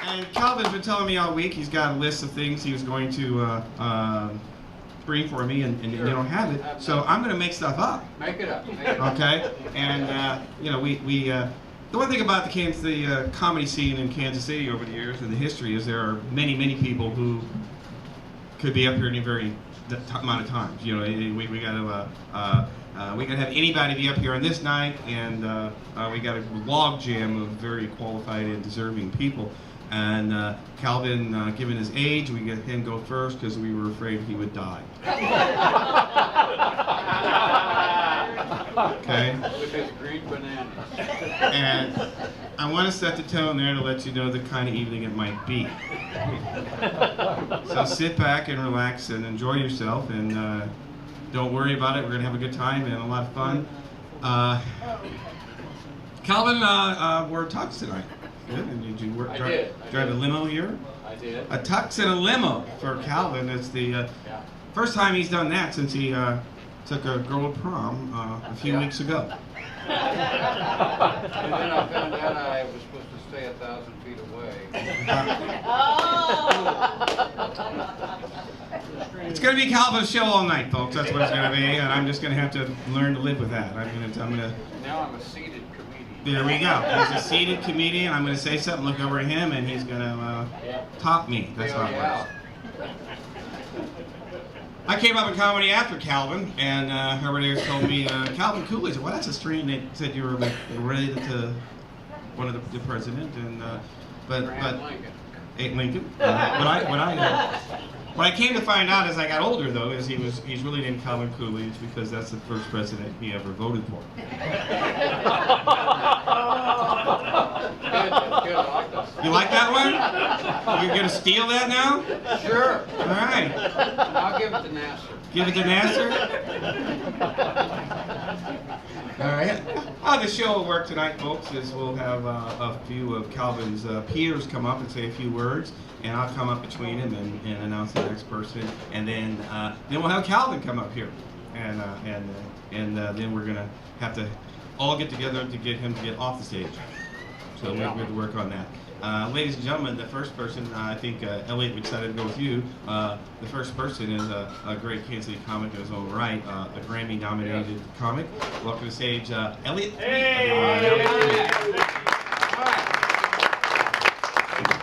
And Calvin's been telling me all week he's got a list of things he was going to bring for me, and Sure. you don't have it. So I'm going to make stuff up. Make it up. Okay? And, you know, the one thing about the comedy scene in Kansas City over the years and the history is there are many, many people who could be up here in a very amount of times. You know, we got to have anybody be up here on this night, and we got a log jam of very qualified and deserving people. And Calvin, given his age, we get him go first because we were afraid he would die. Okay? With his green bananas. And I want to set the tone there to let you know the kind of evening it might be. So sit back and relax and enjoy yourself, and don't worry about it. We're going to have a good time and a lot of fun. Calvin wore tux tonight. Good. And did you drive a limo here? I did. A tux and a limo for Calvin. It's the first time he's done that since he took a girl to prom a few weeks ago. And then I found out I was supposed to stay 1,000 feet away. It's going to be Calvin's show all night, folks. That's what it's going to be, and I'm just going to have to learn to live with that. Now I'm a seated comedian. There we go. He's a seated comedian. I'm going to say something, look over at him, and he's going to top me. That's how it works. I came up in comedy after Calvin, and everybody else told me, Calvin Coolidge. Well, that's a strange. They said you were like related to one of the president, and but Lincoln. What I came to find out as I got older, though, is he's really named Calvin Coolidge because that's the first president he ever voted for. Good, I like that. You like that one? You're gonna steal that now? Sure. All right. I'll give it to Nasser. Give it to Nasser? All right. How the show will work tonight, folks, is we'll have a few of Calvin's peers come up and say a few words, and I'll come up between them and announce the next person, and then we'll have Calvin come up here, and then we're gonna have to all get together to get him to get off the stage. So we have to work on that. Ladies and gentlemen, the first person, I think Elliot, we decided to go with you. The first person is a great Kansas City comic in his own right, a Grammy-nominated comic. Welcome to the stage, Elliot. Hey!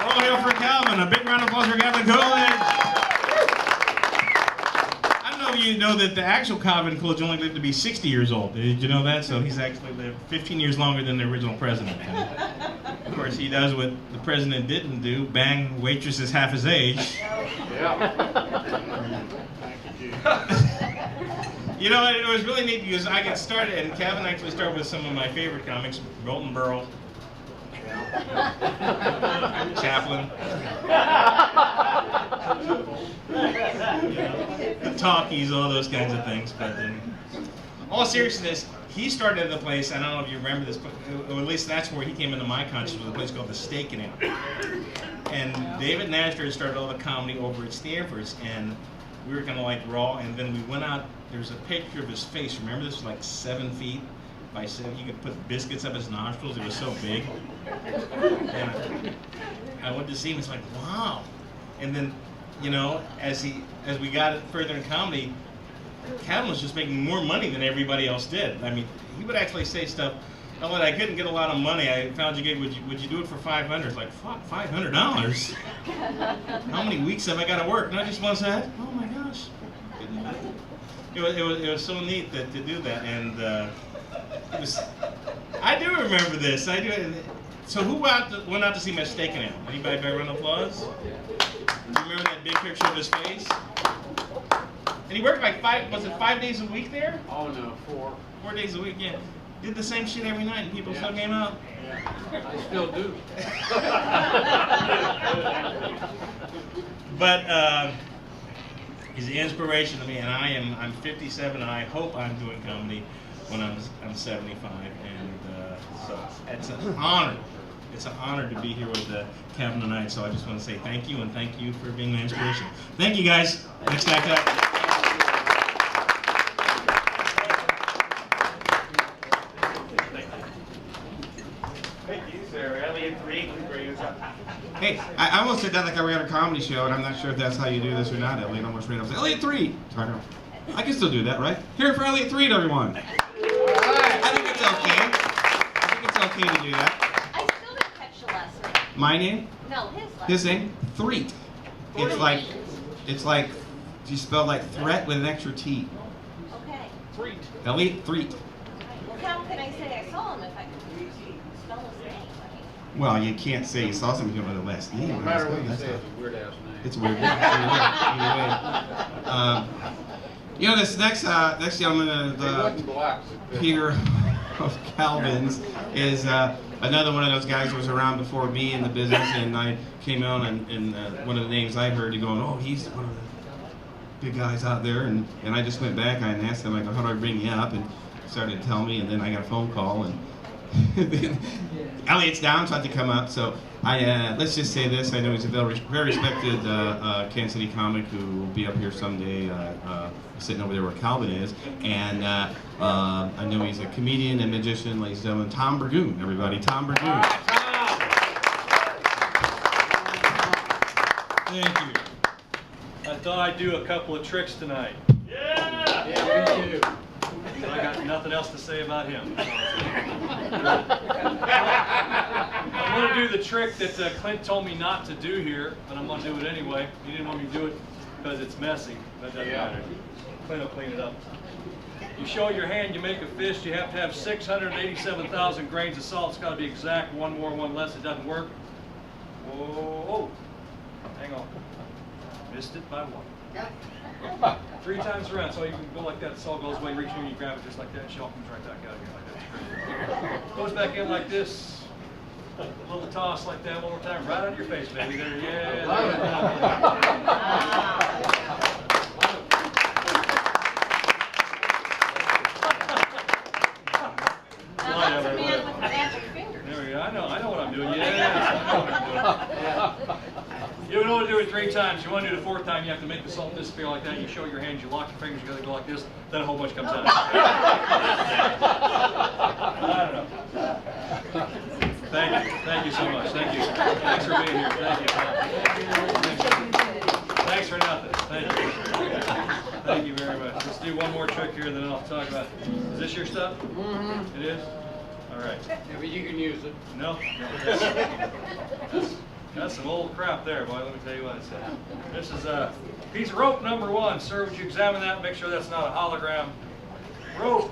All hail for Calvin. A big round of applause for Calvin Coolidge. I don't know if you know that the actual Calvin Coolidge only lived to be 60 years old. Did you know that? So he's actually lived 15 years longer than the original president. Of course, he does what the president didn't do, bang waitresses half his age. Yeah. You know, it was really neat because I got started, and Calvin actually started with some of my favorite comics, Golden Burl, Chaplin, the Talkies, all those kinds of things. But in all seriousness, he started at a place, I don't know if you remember this, but at least that's where he came into my consciousness, was a place called the Steak and Ale. And David Nasher had started all the comedy over at Stanford's, and we were kind of like raw, and then we went out, there's a picture of his face, remember this was like 7 feet by 7, you could put biscuits up his nostrils, it was so big. And I went to see him, it's like, wow. And then, you know, as we got further in comedy, Calvin was just making more money than everybody else did. I mean, he would actually say stuff, oh, I couldn't get a lot of money. I found you gig, would you do it for $500? It's like, fuck, $500? How many weeks have I got to work? Not just one set? Oh my gosh. It was so neat to do that, and it was, I do remember this. I do. So who went out to see my Steak and Ale? Anybody by round of applause? Do you remember that big picture of his face? And he worked like 5 days a week there? Oh no, 4. 4 days a week, yeah. Did the same shit every night and people still came out? Yeah. I still do. But he's an inspiration to me, and I'm 57, and I hope I'm doing comedy when I'm 75, and so it's an honor. It's an honor to be here with Calvin tonight, so I just want to say thank you, and thank you for being my inspiration. Thank you, guys. Next act up. Thank you, Sarah. Elliot 3. Hey, I almost did that like I were at a comedy show, and I'm not sure if that's how you do this or not, Elliot. I almost ran up and said, Elliot 3! Sorry, no. I can still do that, right? Here for Elliot 3, everyone. I think it's okay. I think it's okay to do that. I still didn't catch the last name. My name? No, his last His name? Threet. It's like, you spelled like threat with an extra T. Okay. Elliot Threet. Well, how can I say I saw him if I could spell his name? I mean, Well, you can't say you saw somebody with the last name. No matter what you That's say, not- it's a weird ass name. It's weird. Either way. This next gentleman, It wasn't black. Peter of Calvin's, is another one of those guys who was around before me in the business, and I came on and one of the names I heard, you going, oh, he's one of the big guys out there, and I just went back and asked him, I go, how do I bring you up? And he started to tell me, and then I got a phone call, and Elliot's down, so I had to come up. So let's just say this: I know he's a very respected Kansas City comic who will be up here someday, sitting over there where Calvin is. And I know he's a comedian and magician, ladies and gentlemen. Tom Burgoon, everybody. Tom Burgoon. Thank you. I thought I'd do a couple of tricks tonight. Yeah, me too. I got nothing else to say about him. I'm going to do the trick that Clint told me not to do here, but I'm going to do it anyway. He didn't want me to do it because it's messy. That doesn't matter. Clint will clean it up. You show your hand, you make a fist, you have to have 687,000 grains of salt. It's got to be exact, one more, one less. It doesn't work. Whoa. Hang on. Missed it by one. 3 times around, so you can go like that, the salt goes away, reach in, you grab it just like that, shell comes right back out again like that. Goes back in like this, a little toss like that, one more time, right on your face, baby. There, yeah. now that's a man with magic fingers. There we go. I know what I'm doing. Yes, I know what I'm doing. You don't want to do it 3 times. You want to do it the 4th time, you have to make the salt disappear like that. You show your hands, you lock your fingers together, go like this, then a whole bunch comes out. I don't know. Thank you so much. Thank you. Thanks for being here. Thank you. Thanks for nothing. Thank you. Thank you very much. Let's do one more trick here, then I'll talk about it. Is this your stuff? Mm-hmm. It is? All right. Yeah, but you can use it. No. That's some old crap there, boy. Let me tell you what it says. This is piece of rope number 1. Sir, would you examine that and make sure that's not a hologram? Rope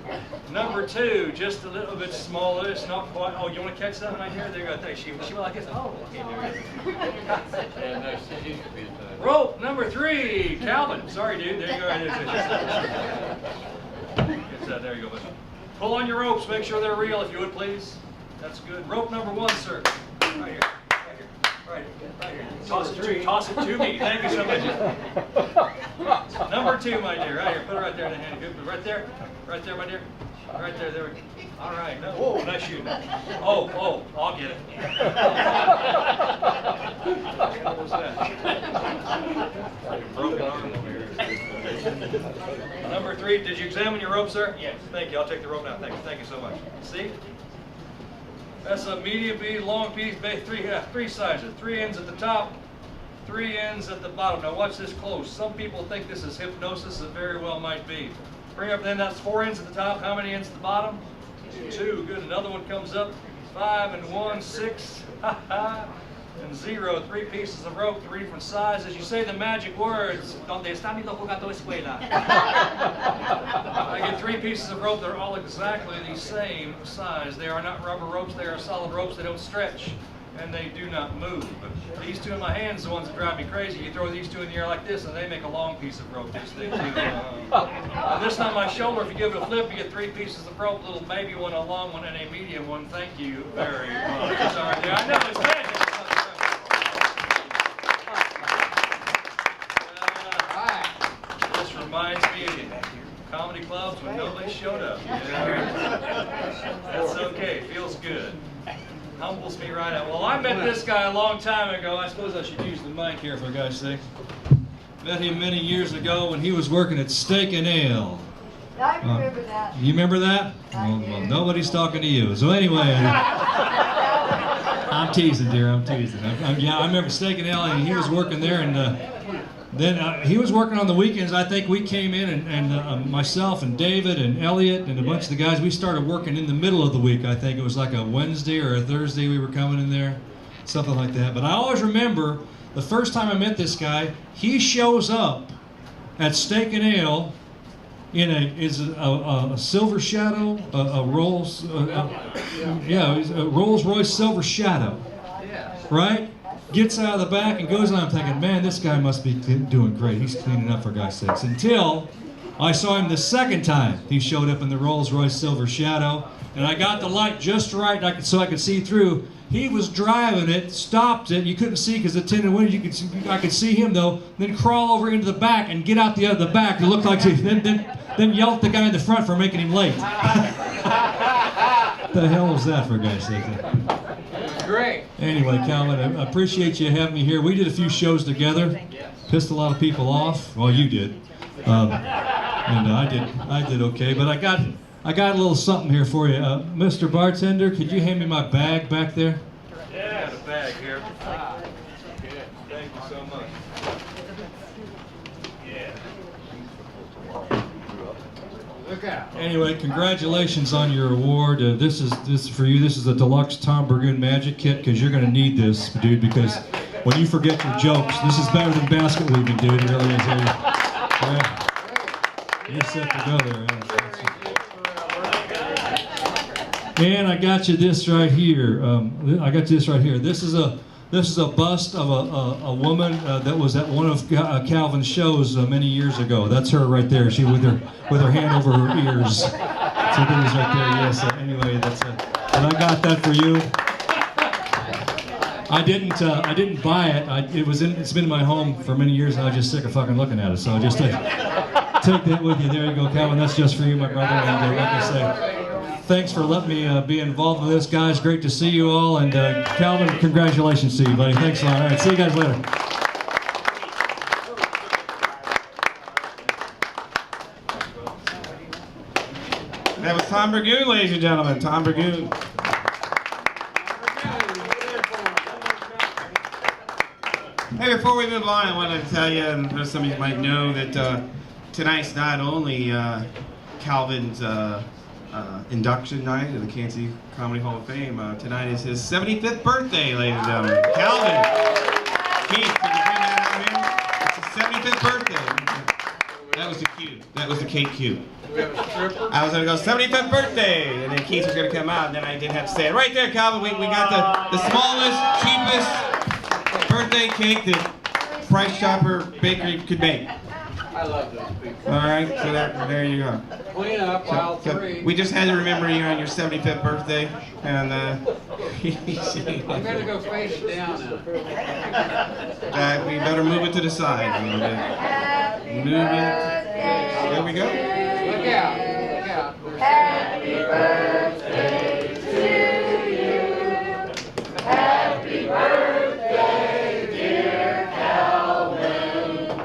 number 2, just a little bit smaller. It's not quite. Oh, you want to catch that right here? There you go. Thanks. She went like this. Oh, okay. There we go. Yeah, no, she used to be in touch. Rope number 3, Calvin. Sorry, dude. There you go. Right there. Get that. There you go. Pull on your ropes. Make sure they're real, if you would, please. That's good. Rope number 1, sir. Right here. Right here. Toss it to me. Thank you so much. Number 2, my dear. Right here. Put it right there in the hand. Good. Right there. Right there, my dear. Right there. There we go. All right. No. Whoa, nice shooting. Oh, I'll get it. What was that? Broken arm over here. Number 3. Did you examine your rope, sir? Yes. Thank you. I'll take the rope now. Thank you so much. See? That's a medium piece, long piece, 3 sizes. 3 ends at the top, 3 ends at the bottom. Now watch this close. Some people think this is hypnosis. It very well might be. Bring up, then that's 4 ends at the top. How many ends at the bottom? 2. Good. Another one comes up. 5 and 1, 6. And 0. 3 pieces of rope, 3 different sizes. You say the magic words. Donde está mi loco gato escuela? I get 3 pieces of rope. They're all exactly the same size. They are not rubber ropes. They are solid ropes. They don't stretch, and they do not move. But these 2 in my hands are the ones that drive me crazy. You throw these 2 in the air like this, and they make a long piece of rope. This thing, and this on my shoulder, if you give it a flip, you get 3 pieces of rope, a little baby one, a long one, and a medium one. Thank you very much. Sorry, I know it's magic. This reminds me of comedy clubs when nobody showed up. Yeah. That's okay. Feels good. Humbles me right out. Well, I met this guy a long time ago. I suppose I should use the mic here for God's sake. Met him many years ago when he was working at Steak and Ale. I remember that. You remember that? Well, nobody's talking to you. So anyway, I'm I'm teasing, dear. I'm teasing. Yeah, I remember Steak and Ale, and he was working there, and then he was working on the weekends. I think we came in, and myself and David and Elliot and a bunch of the guys, we started working in the middle of the week. I think it was like a Wednesday or a Thursday we were coming in there, something like that. But I always remember the first time I met this guy, he shows up at Steak and Ale in a Silver Shadow, a Rolls, a Rolls Royce Silver Shadow, right? Gets out of the back and goes on. I'm thinking, man, this guy must be doing great. He's cleaning up, for God's sakes. Until I saw him the second time. He showed up in the Rolls Royce Silver Shadow, and I got the light just right so I could see through. He was driving it, stopped it. You couldn't see because the tinted windows. I could see him though. Then crawl over into the back and get out the back. It looked like then yell at the guy in the front for making him late. What the hell was that, for God's sake? Great. Anyway, Calvin, I appreciate you having me here. We did a few shows together. Pissed a lot of people off. Well, you did, and I did okay. But I got a little something here for you, Mr. Bartender. Could you hand me my bag back there? Yeah, I got a bag here. Thank you so much. Look out. Anyway, congratulations on your award. This is for you. This is a deluxe Tom Burgoon Magic Kit, because you're going to need this, dude. Because when you forget your jokes, this is better than basket weaving, dude. It really is. Yeah. You're set to go there. And I got you this right here. This is a bust of a woman that was at one of Calvin's shows many years ago. That's her right there. She with her hand over her ears. So there is right there. Yes. Anyway, that's and I got that for you. I didn't buy it. It's been in my home for many years, and I was just sick of fucking looking at it. So I just take that with you. There you go, Calvin. That's just for you, my brother. And like I say, thanks for letting me be involved with this, guys. Great to see you all. And Calvin, congratulations to you, buddy. Thanks a lot. All right, see you guys later. That was Tom Burgoon, ladies and gentlemen. Tom Burgoon. Hey, before we move on, I wanted to tell you, and some of you might know, that tonight's not only Calvin's induction night of the Kansas City Comedy Hall of Fame. Tonight is his 75th birthday, ladies and gentlemen. Calvin, Keith, can you bring that out here? It's his 75th birthday. That was the cue. That was the cake cue. We have a stripper. I was going to go 75th birthday, and then Keith was going to come out, and then I didn't have to say it. Right there, Calvin, we got the smallest, cheapest birthday cake that Price Chopper Bakery could make. I love those people. All right, so there you go. Clean up aisle So 3. we just had to remember you on your 75th birthday, and I'm going to go face down in it. We better move it to the side a little bit. Move it. There we go. Look out. Look out. Happy birthday to you. Happy birthday, dear Calvin.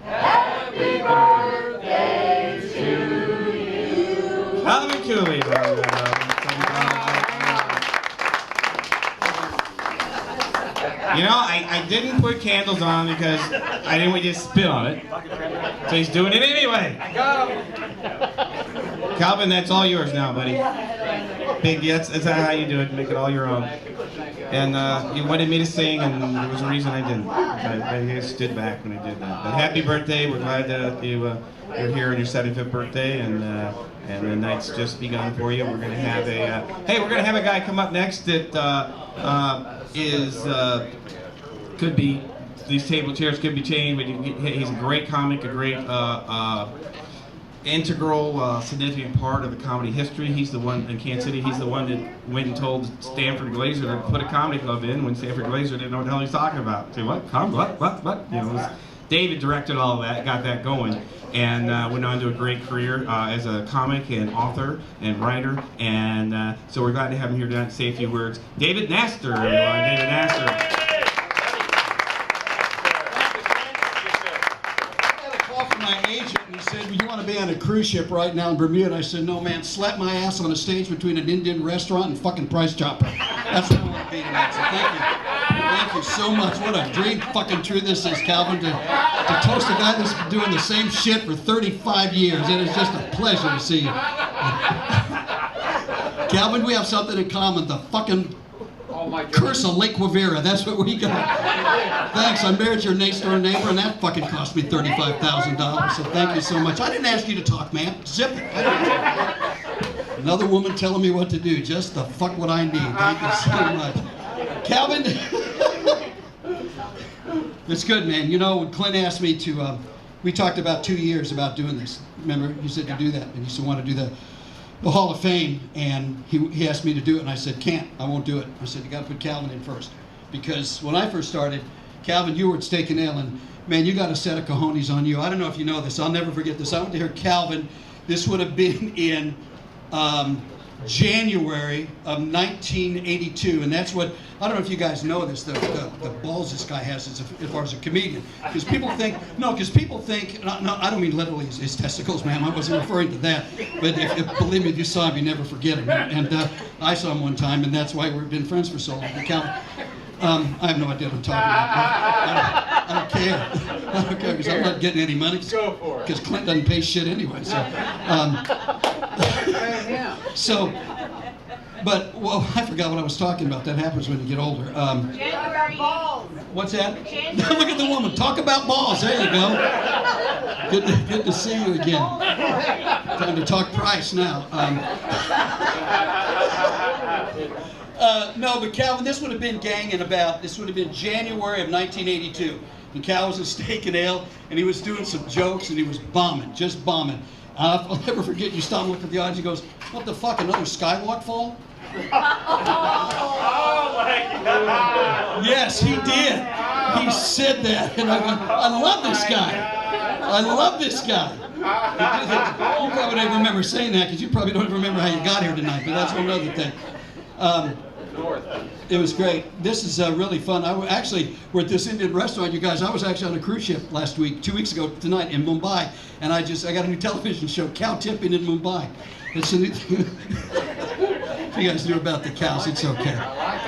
Happy birthday to you. Calvin Coolidge. You know, I didn't put candles on because I didn't want you to spit on it. So he's doing it anyway. Got him. Calvin, that's all yours now, buddy. Big, that's how you do it. Make it all your own. And you wanted me to sing, and there was a reason I didn't. I stood back when I did that. But happy birthday! We're glad that you're here on your 75th birthday, and the night's just begun for you. We're gonna have we're gonna have a guy come up next that could be, these table chairs could be changed, but he's a great comic, a great integral, significant part of the comedy history. He's the one in Kansas City. He's the one that went and told Stanford Glazer to put a comedy club in when Stanford Glazer didn't know what the hell he was talking about. Say what? What? You know, it was, David directed all of that, got that going, and went on to a great career as a comic and author and writer. And so we're glad to have him here tonight to say a few words. David Nastor, everyone. David Nastor. My agent, and he said, well, you want to be on a cruise ship right now in Bermuda? I said, no, man, slap my ass on a stage between an Indian restaurant and fucking Price Chopper. That's what I want. being tonight, so thank you. Thank you so much. What a dream fucking truth this is, Calvin, to toast a guy that's been doing the same shit for 35 years. It is just a pleasure to see you. Calvin, we have something in common. The fucking curse of Lake Quivira. That's what we got. Thanks. I married your next door neighbor, and that fucking cost me $35,000. So thank you so much. I didn't ask you to talk, man. Zip it. Another woman telling me what to do. Just the fuck what I need. Thank you so much. Calvin, it's good, man. You know, when Clint asked me to, we talked about 2 years about doing this. Remember, he said to do that, and he said, want to do the Hall of Fame, and he asked me to do it, and I said, can't, I won't do it. I said, you got to put Calvin in first. Because when I first started, Calvin, you were at Steak and Ale, and man, you got a set of cojones on you. I don't know if you know this. I'll never forget this. I went to hear Calvin. This would have been in January of 1982, and that's what, I don't know if you guys know this, the balls this guy has as far as a comedian. Because people think, no, I don't mean literally his testicles, man, I wasn't referring to that. But believe me, if you saw him, you never forget him. And I saw him one time, and that's why we've been friends for so long. I have no idea what I'm talking about. I don't care. I don't care, because I'm not getting any money. Go for it. Because Clint doesn't pay shit anyway, so. But, well, I forgot what I was talking about. That happens when you get older. January. What's that? January. Look at the woman. Talk about balls. There you go. Good to see you again. Time to talk price now. No, but Calvin, this would have been this would have been January of 1982. And Cal was at Steak and Ale, and he was doing some jokes, and he was bombing, just bombing. I'll never forget, you stop and look at the audience, he goes, what the fuck, another skywalk fall? Oh my God! Yes, he did. He said that, and I go, I love this guy. I love this guy. You probably don't remember saying that, because you probably don't remember how you got here tonight, but that's one other thing. It was great. This is really fun. We're at this Indian restaurant, you guys. I was actually on a cruise ship last week, 2 weeks ago tonight in Mumbai, and I got a new television show, Cow Tipping in Mumbai. It's a new if you guys knew about the cows, it's okay.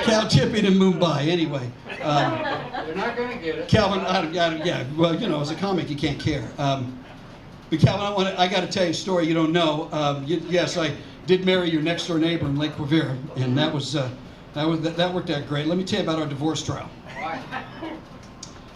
Cow tipping in Mumbai, anyway. You're not going to get it. Calvin, yeah, well, you know, as a comic, you can't care. But Calvin, I got to tell you a story you don't know. Yes, I did marry your next door neighbor in Lake Quivira, and that worked out great. Let me tell you about our divorce trial. Why?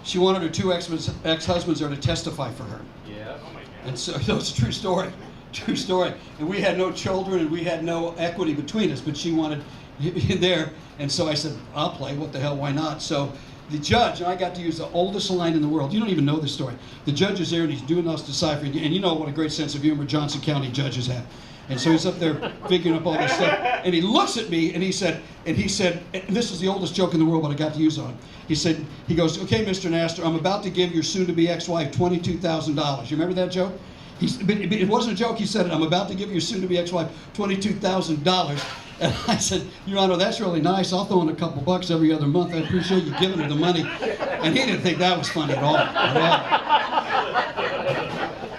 She wanted her two ex-husbands there to testify for her. Yes. And so it's a true story. True story. And we had no children and we had no equity between us, but she wanted him there. And so I said, I'll play. What the hell? Why not? So the judge, and I got to use the oldest line in the world. You don't even know this story. The judge is there and he's doing us deciphering. And you know what a great sense of humor Johnson County judges have. And so he's up there figuring up all this stuff. And he looks at me and he said, and this is the oldest joke in the world, but I got to use on. He goes, okay, Mr. Nasser, I'm about to give your soon-to-be ex-wife $22,000. You remember that joke? But it wasn't a joke. He said, I'm about to give your soon-to-be ex-wife $22,000. And I said, Your Honor, that's really nice. I'll throw in a couple bucks every other month. I appreciate you giving her the money. And he didn't think that was funny at all.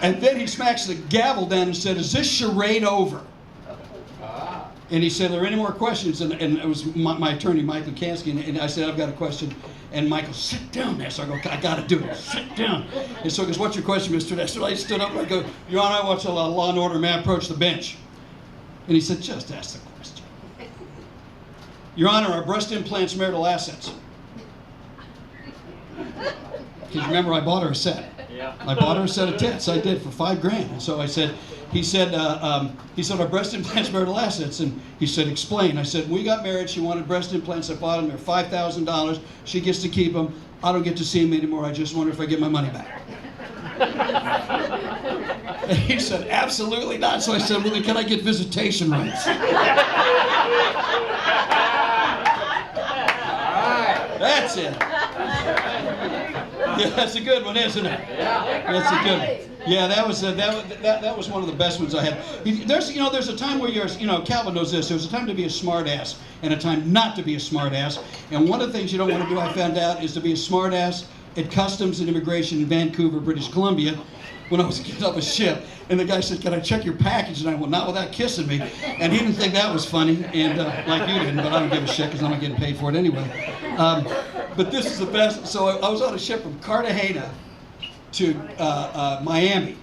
And then he smacks the gavel down and said, is this charade over? And he said, are there any more questions? And it was my attorney, Michael Kansky, and I said, I've got a question. And Michael, sit down there. So I go, I got to do it. Sit down. And so he goes, what's your question, Mr. Nestor? I stood up and I go, Your Honor, I watch a lot of Law and Order, man, approach the bench. And he said, just ask the question. Your Honor, are breast implants marital assets? Because remember, I bought her a set. Yeah. I bought her a set of tits. I did for $5,000. And so I said, he said, are breast implants marital assets? And he said, explain. I said, we got married. She wanted breast implants. I bought them. They're $5,000. She gets to keep them. I don't get to see them anymore. I just wonder if I get my money back. And he said, absolutely not. So I said, well, then can I get visitation rights? All right. That's it. Yeah, that's a good one, isn't it? That's a good one. Yeah, that was one of the best ones I had. There's a time where Calvin knows this. There's a time to be a smart ass and a time not to be a smart ass. And one of the things you don't want to do, I found out, is to be a smart ass at Customs and Immigration in Vancouver, British Columbia. when I was getting off a ship, and the guy said, "Can I check your package?" And I went, "Not without kissing me." And he didn't think that was funny, and like you didn't, but I don't give a shit because I'm not getting paid for it anyway. But this is the best. So I was on a ship from Cartagena to Miami,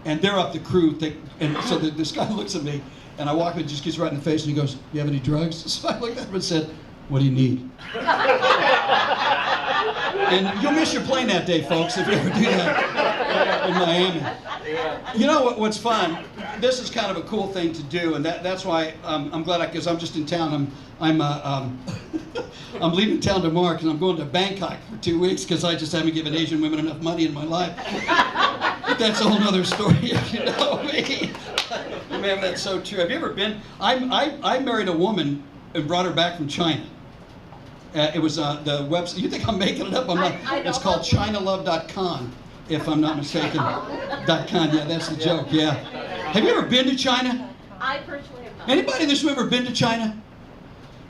and they're up the crew. And so this guy looks at me, and I walk in, just gets right in the face, and he goes, "You have any drugs?" So I looked at him and said, "What do you need?" And you'll miss your plane that day, folks, if you ever do that in Miami. You know what's fun? This is kind of a cool thing to do, and that's why I'm glad because I'm just in town. I'm leaving town tomorrow because I'm going to Bangkok for 2 weeks because I just haven't given Asian women enough money in my life. But that's a whole nother story, if you know me. Man, that's so true. Have you ever been? I married a woman and brought her back from China. It was the website. You think I'm making it up? I'm not. It's called ChinaLove.com, if I'm not mistaken. .com. Yeah, that's the joke. Yeah. Have you ever been to China? I personally have not. Anybody in this room ever been to China?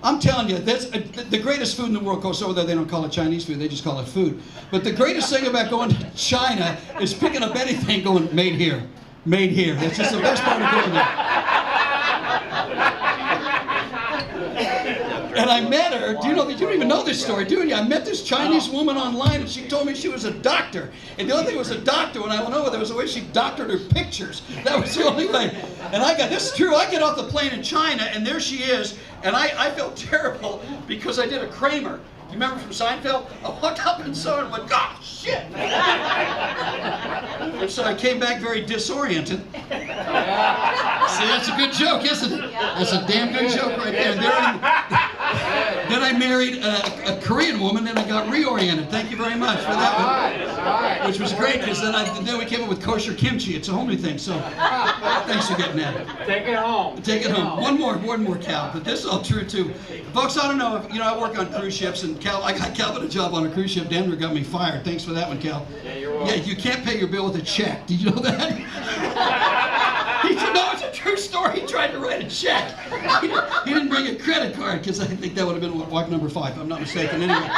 I'm telling you, that's the greatest food in the world. Of course, over there they don't call it Chinese food; they just call it food. But the greatest thing about going to China is picking up anything, going made here, made here. That's just the best part of going there. And I met her. Do you know that you don't even know this story, do you? I met this Chinese woman online, and she told me she was a doctor. And the only thing was a doctor when I went over there was the way she doctored her pictures. That was the only way. And I got this is true. I get off the plane in China, and there she is. And I felt terrible because I did a Kramer. You remember from Seinfeld? I walked up and saw her and went, "God, shit!" And so I came back very disoriented. See, that's a good joke, isn't it? That's a damn good joke right there. Then I married a Korean woman, and I got reoriented. Thank you very much for that one. Which was great, because then we came up with kosher kimchi. It's a whole new thing, so thanks for getting that. Take it home. Take it home. One more, Cal, but this is all true, too. Folks, I don't know if, I work on cruise ships, and I got Calvin a job on a cruise ship. Denver got me fired. Thanks for that one, Cal. Yeah, you're welcome. Yeah, you can't pay your bill with a check. Did you know that? He said, no, it's a true story. He tried to write a check. He didn't bring a credit card because I think that would have been wife number 5, if I'm not mistaken. Anyway.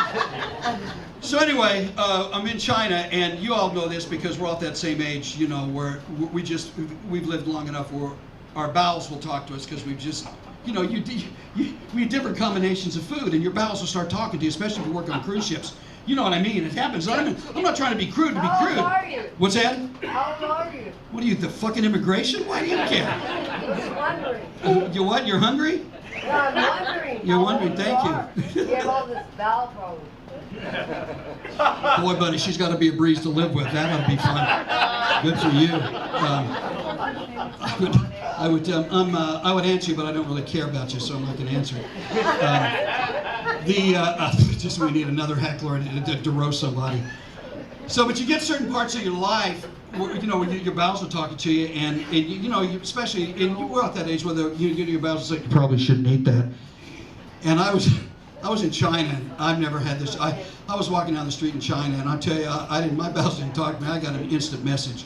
So anyway, I'm in China, and you all know this because we're all that same age, where we've lived long enough where our bowels will talk to us because we've just, we eat different combinations of food, and your bowels will start talking to you, especially if you work on cruise ships. You know what I mean? It happens. I'm not trying to be crude to be crude. How old are you? What's that? How old are you? What are you, the fucking immigration? Why do you care? Just wondering. You what? You're hungry? No, I'm wondering. You're how wondering, old thank are. you. You have all this bowel problem. Boy, buddy, she's got to be a breeze to live with. That ought to be fun. Good for you. I would answer you, but I don't really care about you, so I'm not going to answer it. Just we need another heckler to roast somebody. So, but you get certain parts of your life where, your bowels are talking to you, and especially, and we're at that age where your bowels are saying, "You probably shouldn't eat that." And I was in China, and I've never had this. I was walking down the street in China, and I tell you, my bowels didn't talk to me. I got an instant message.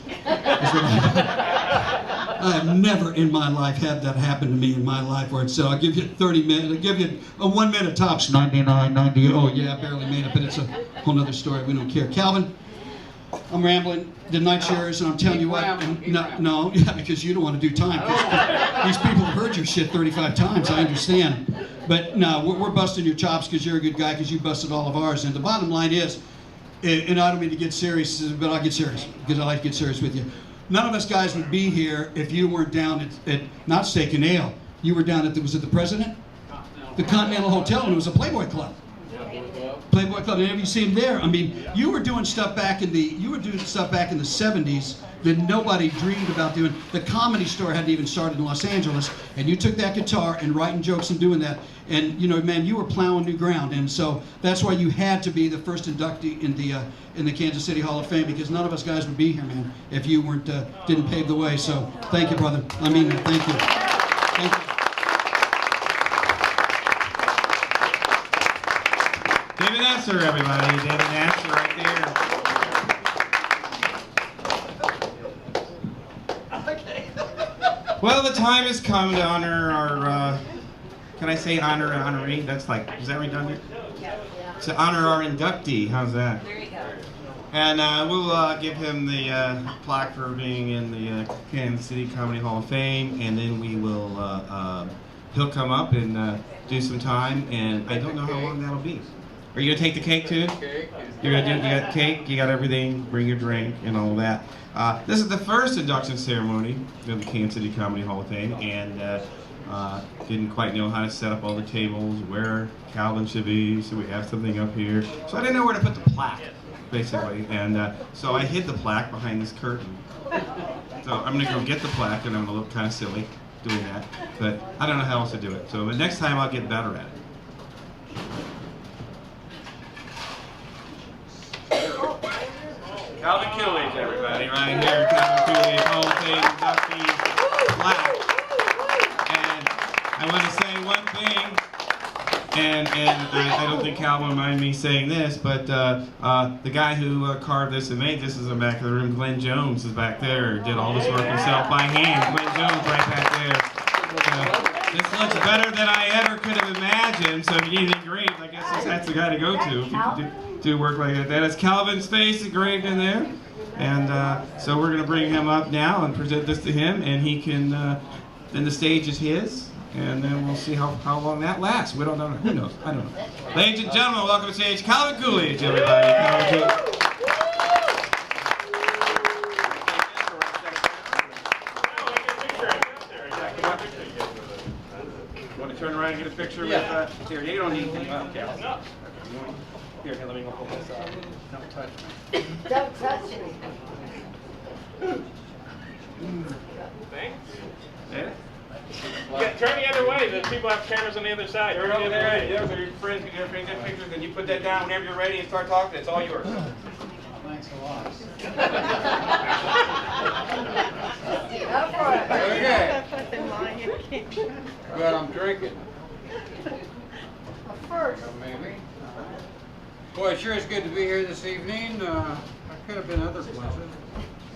I have never in my life had that happen to me in my life where it said, "I'll give you 30 minutes, I'll give you a 1 minute tops, 99, 90, oh yeah, I barely made it," but it's a whole nother story, we don't care. Calvin, I'm rambling, the night's yours, and I'm telling you what, no, because you don't want to do time, because these people have heard your shit 35 times, I understand. But no, we're busting your chops because you're a good guy, because you busted all of ours, and the bottom line is, and I don't mean to get serious, but I'll get serious, because I like to get serious with you. None of us guys would be here if you weren't down at not Steak and Ale. You were down was it the President? The Continental Hotel, and it was a Playboy Club. Playboy Club. And have you seen him there? I mean, you were doing stuff back in the 70s that nobody dreamed about doing. The Comedy Store hadn't even started in Los Angeles, and you took that guitar and writing jokes and doing that, and man, you were plowing new ground, and so that's why you had to be the first inductee in the Kansas City Hall of Fame, because none of us guys would be here, man, if you didn't pave the way. So thank you, brother. I mean that. Thank you. Thank you. David Nasser, everybody. David Nasser right there. Well, the time has come to honor our, can I say honor an honoree? That's like, is that redundant? Yeah. To honor our inductee. How's that? There you go. And we'll give him the plaque for being in the Kansas City Comedy Hall of Fame, and then we will, he'll come up and do some time, and I don't know how long that'll be. Are you gonna take the cake too? Cake. You're gonna do, you got cake, you got everything, bring your drink and all that. This is the first induction ceremony of the Kansas City Comedy Hall of Fame, and didn't quite know how to set up all the tables, where Calvin should be, so we have something up here. So I didn't know where to put the plaque, basically, and so I hid the plaque behind this curtain. So I'm gonna go get the plaque, and I'm gonna look kind of silly doing that, but I don't know how else to do it. So the next time I'll get better at it. Calvin Coolidge, everybody, right here. Calvin Coolidge, Hall of Fame inductee plaque. And I want to say one thing, and I don't think Calvin will mind me saying this, but the guy who carved this and made this is in the back of the room. Glenn Jones is back there, did all this work himself by hand. Glenn Jones right back there. This looks better than I ever could have imagined, so if you need anything engraved, I guess that's the guy to go to if you can do work like that. That is Calvin's face engraved in there, and so we're going to bring him up now and present this to him, and he can, then the stage is his, and then we'll see how long that lasts. We don't know. Who knows? I don't know. Ladies and gentlemen, welcome to stage Calvin Coolidge, everybody. Calvin Coolidge. Turn around and get a picture with here, you don't need Cal. No. Here, let me go pull this out. Don't touch me. Don't touch me. Thanks. Yeah? Yeah, turn the other way. The people have cameras on the other side. Turn the other way. Those are your friends. Get pictures, and you put that down whenever you're ready and start talking. It's all yours. Thanks a lot. Go for it. Okay. But I'm drinking. First. Maybe. Boy, it sure is good to be here this evening. I could have been other places.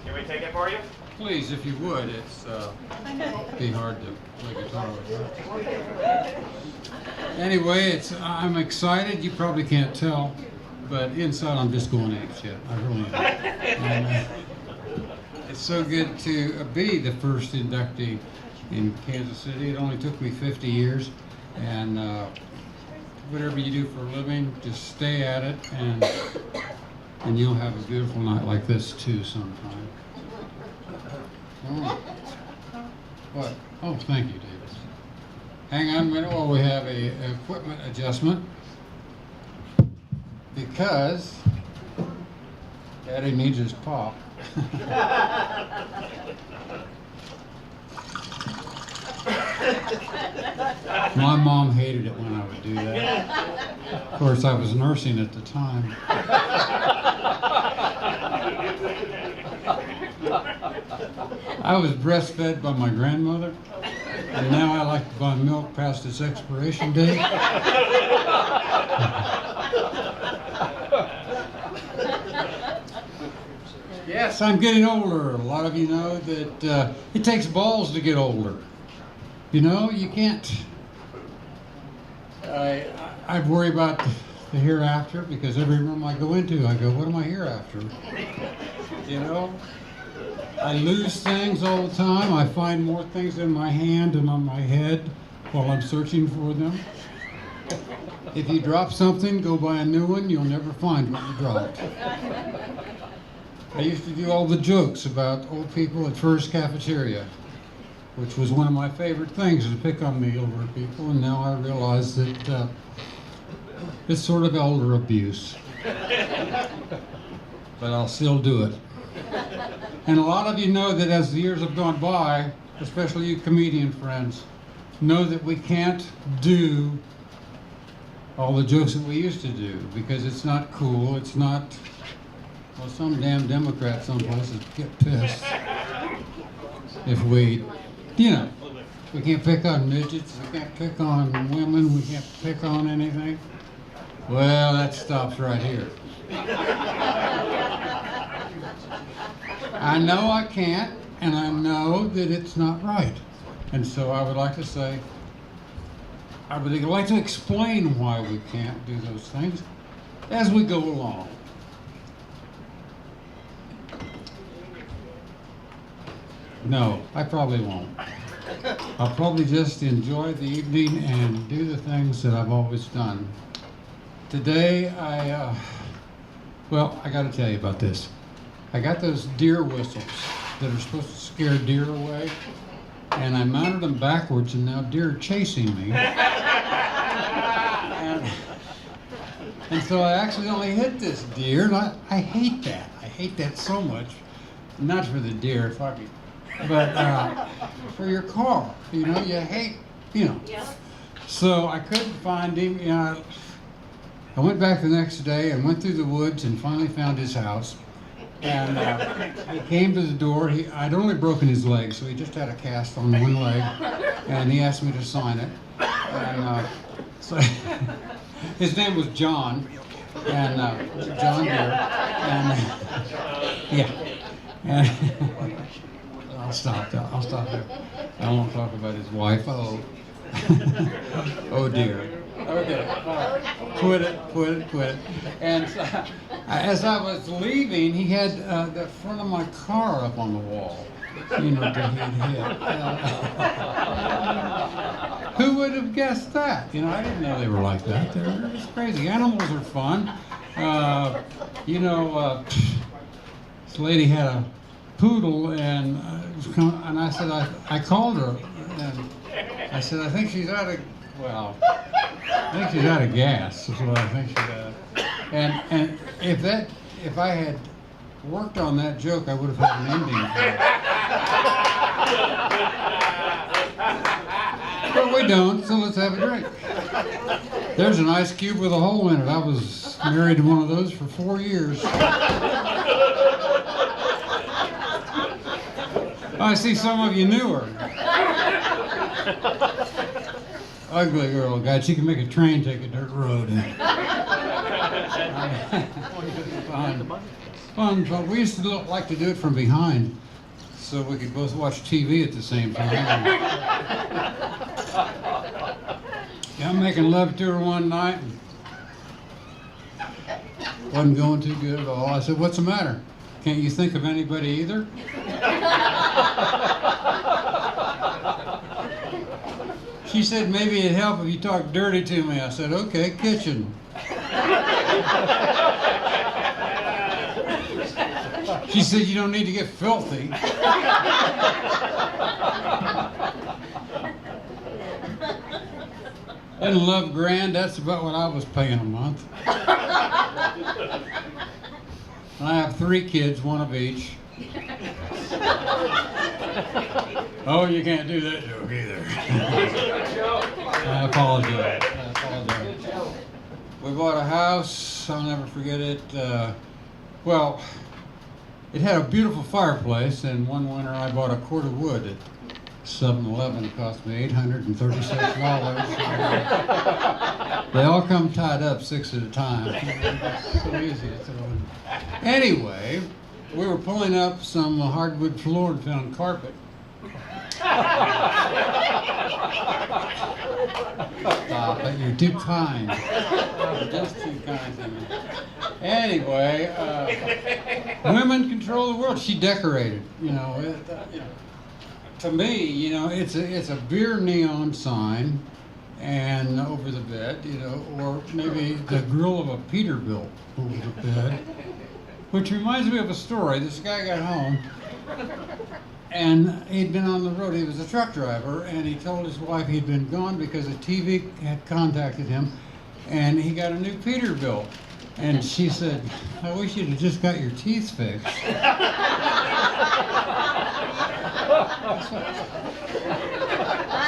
Can we take it for you? Please, if you would. It's be hard to play guitar with that. Anyway, I'm excited. You probably can't tell, but inside I'm just going apeshit. I really am. And, it's so good to be the first inductee in Kansas City. It only took me 50 years, and whatever you do for a living, just stay at it, and you'll have a beautiful night like this too sometime. Oh. What? Oh, thank you, David. Hang on a minute while we have a equipment adjustment, because Daddy needs his pop. My mom hated it when I would do that. Of course, I was nursing at the time. I was breastfed by my grandmother, and now I like to buy milk past its expiration date. Yes, I'm getting older. A lot of you know that it takes balls to get older. You know, you can't. I worry about the hereafter, because every room I go into, I go, what am I here after? You know? I lose things all the time. I find more things in my hand and on my head while I'm searching for them. If you drop something, go buy a new one. You'll never find what you dropped. I used to do all the jokes about old people at First Cafeteria, which was one of my favorite things, to pick on the older people, and now I realize that it's sort of elder abuse. But I'll still do it. And a lot of you know that as the years have gone by, especially you comedian friends, know that we can't do all the jokes that we used to do, because it's not cool, it's not, well, some damn Democrat someplace would get pissed if we, you know, we can't pick on midgets, we can't pick on women, we can't pick on anything. Well, that stops right here. I know I can't, and I know that it's not right. And so I would like to say, I would like to explain why we can't do those things as we go along. No, I probably won't. I'll probably just enjoy the evening and do the things that I've always done. Today, well, I got to tell you about this. I got those deer whistles that are supposed to scare deer away, and I mounted them backwards, and now deer are chasing me. And so I accidentally hit this deer, and I hate that. I hate that so much. Not for the deer, but for your car. You know, you hate, you know. Yeah. So I couldn't find him. You know, I went back the next day and went through the woods and finally found his house. And he came to the door. I'd only broken his leg, so he just had a cast on one leg. And he asked me to sign it. And so his name was John, and John Deere. And yeah. And I'll stop there. I won't talk about his wife. Oh, oh dear. Okay, quit it. And as I was leaving, he had the front of my car up on the wall. You know, that he'd hit. Who would have guessed that? You know, I didn't know they were like that. They're just crazy. Animals are fun. You know, this lady had a poodle, and and I said, I called her, and I said, I think she's out of, well, I think she's out of gas, is what I think she's out of. And if I had worked on that joke, I would have had an ending. But we don't, so let's have a drink. There's an ice cube with a hole in it. I was married to one of those for 4 years. I see some of you knew her. Ugly girl, God, she can make a train take a dirt road. Fun, but we used to like to do it from behind, so we could both watch TV at the same time. Yeah, I'm making love to her one night. Wasn't going too good at all. I said, "What's the matter? Can't you think of anybody either?" She said, "Maybe it'd help if you talk dirty to me." I said, "Okay, kitchen." She said, "You don't need to get filthy." And $11 grand, that's about what I was paying a month. And I have 3 kids, one of each. Oh, you can't do that joke either. I apologize. We bought a house, I'll never forget it. Well, it had a beautiful fireplace, and one winter I bought a cord of wood at 7-Eleven. It cost me $836. They all come tied up 6 at a time. It's so easy to throw in. Anyway, we were pulling up some hardwood floor and found carpet. Stop it, you're too kind. You're just too kind to me. Anyway, women control the world. She decorated, you know. To me, you know, it's a beer neon sign, and over the bed, you know, or maybe the grill of a Peterbilt over the bed, which reminds me of a story. This guy got home, and he'd been on the road. He was a truck driver, and he told his wife he'd been gone because a TV had contacted him, and he got a new Peterbilt. And she said, "I wish you'd have just got your teeth fixed."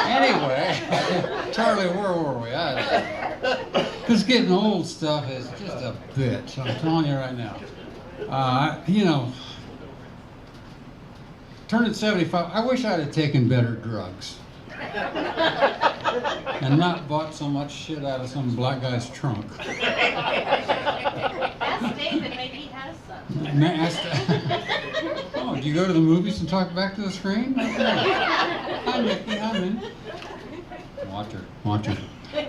Anyway, Charlie, where were we? This getting old stuff is just a bitch. I'm telling you right now. You know, turning 75, I wish I'd have taken better drugs. And not bought so much shit out of some black guy's trunk. Ask David, maybe he has some. Oh, do you go to the movies and talk back to the screen? Hi, Mickey, I'm in. Watch her.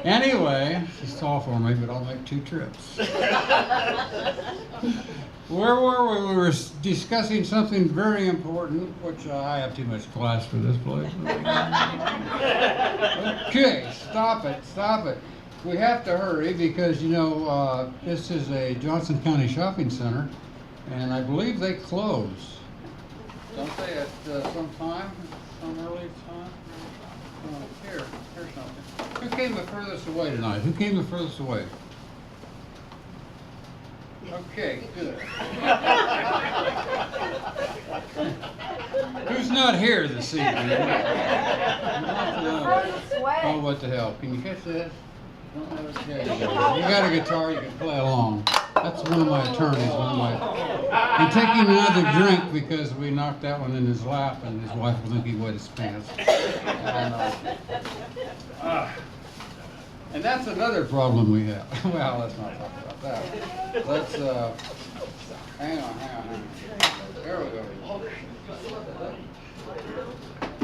Anyway, she's tall for me, but I'll make 2 trips. Where were we? We were discussing something very important, which I have too much class for this place. Okay, stop it. We have to hurry because, you know, this is a Johnson County shopping center, and I believe they close. Don't they at some time, some early time? Here's something. Who came the furthest away tonight? Okay, good. Who's not here this evening? Oh, what the hell? Can you catch that? Okay. You got a guitar, you can play along. That's one of my attorneys, I'm taking another drink because we knocked that one in his lap and his wife will think he wet his pants. And that's another problem we have. Well, let's not talk about that. Let's, hang on. There we go.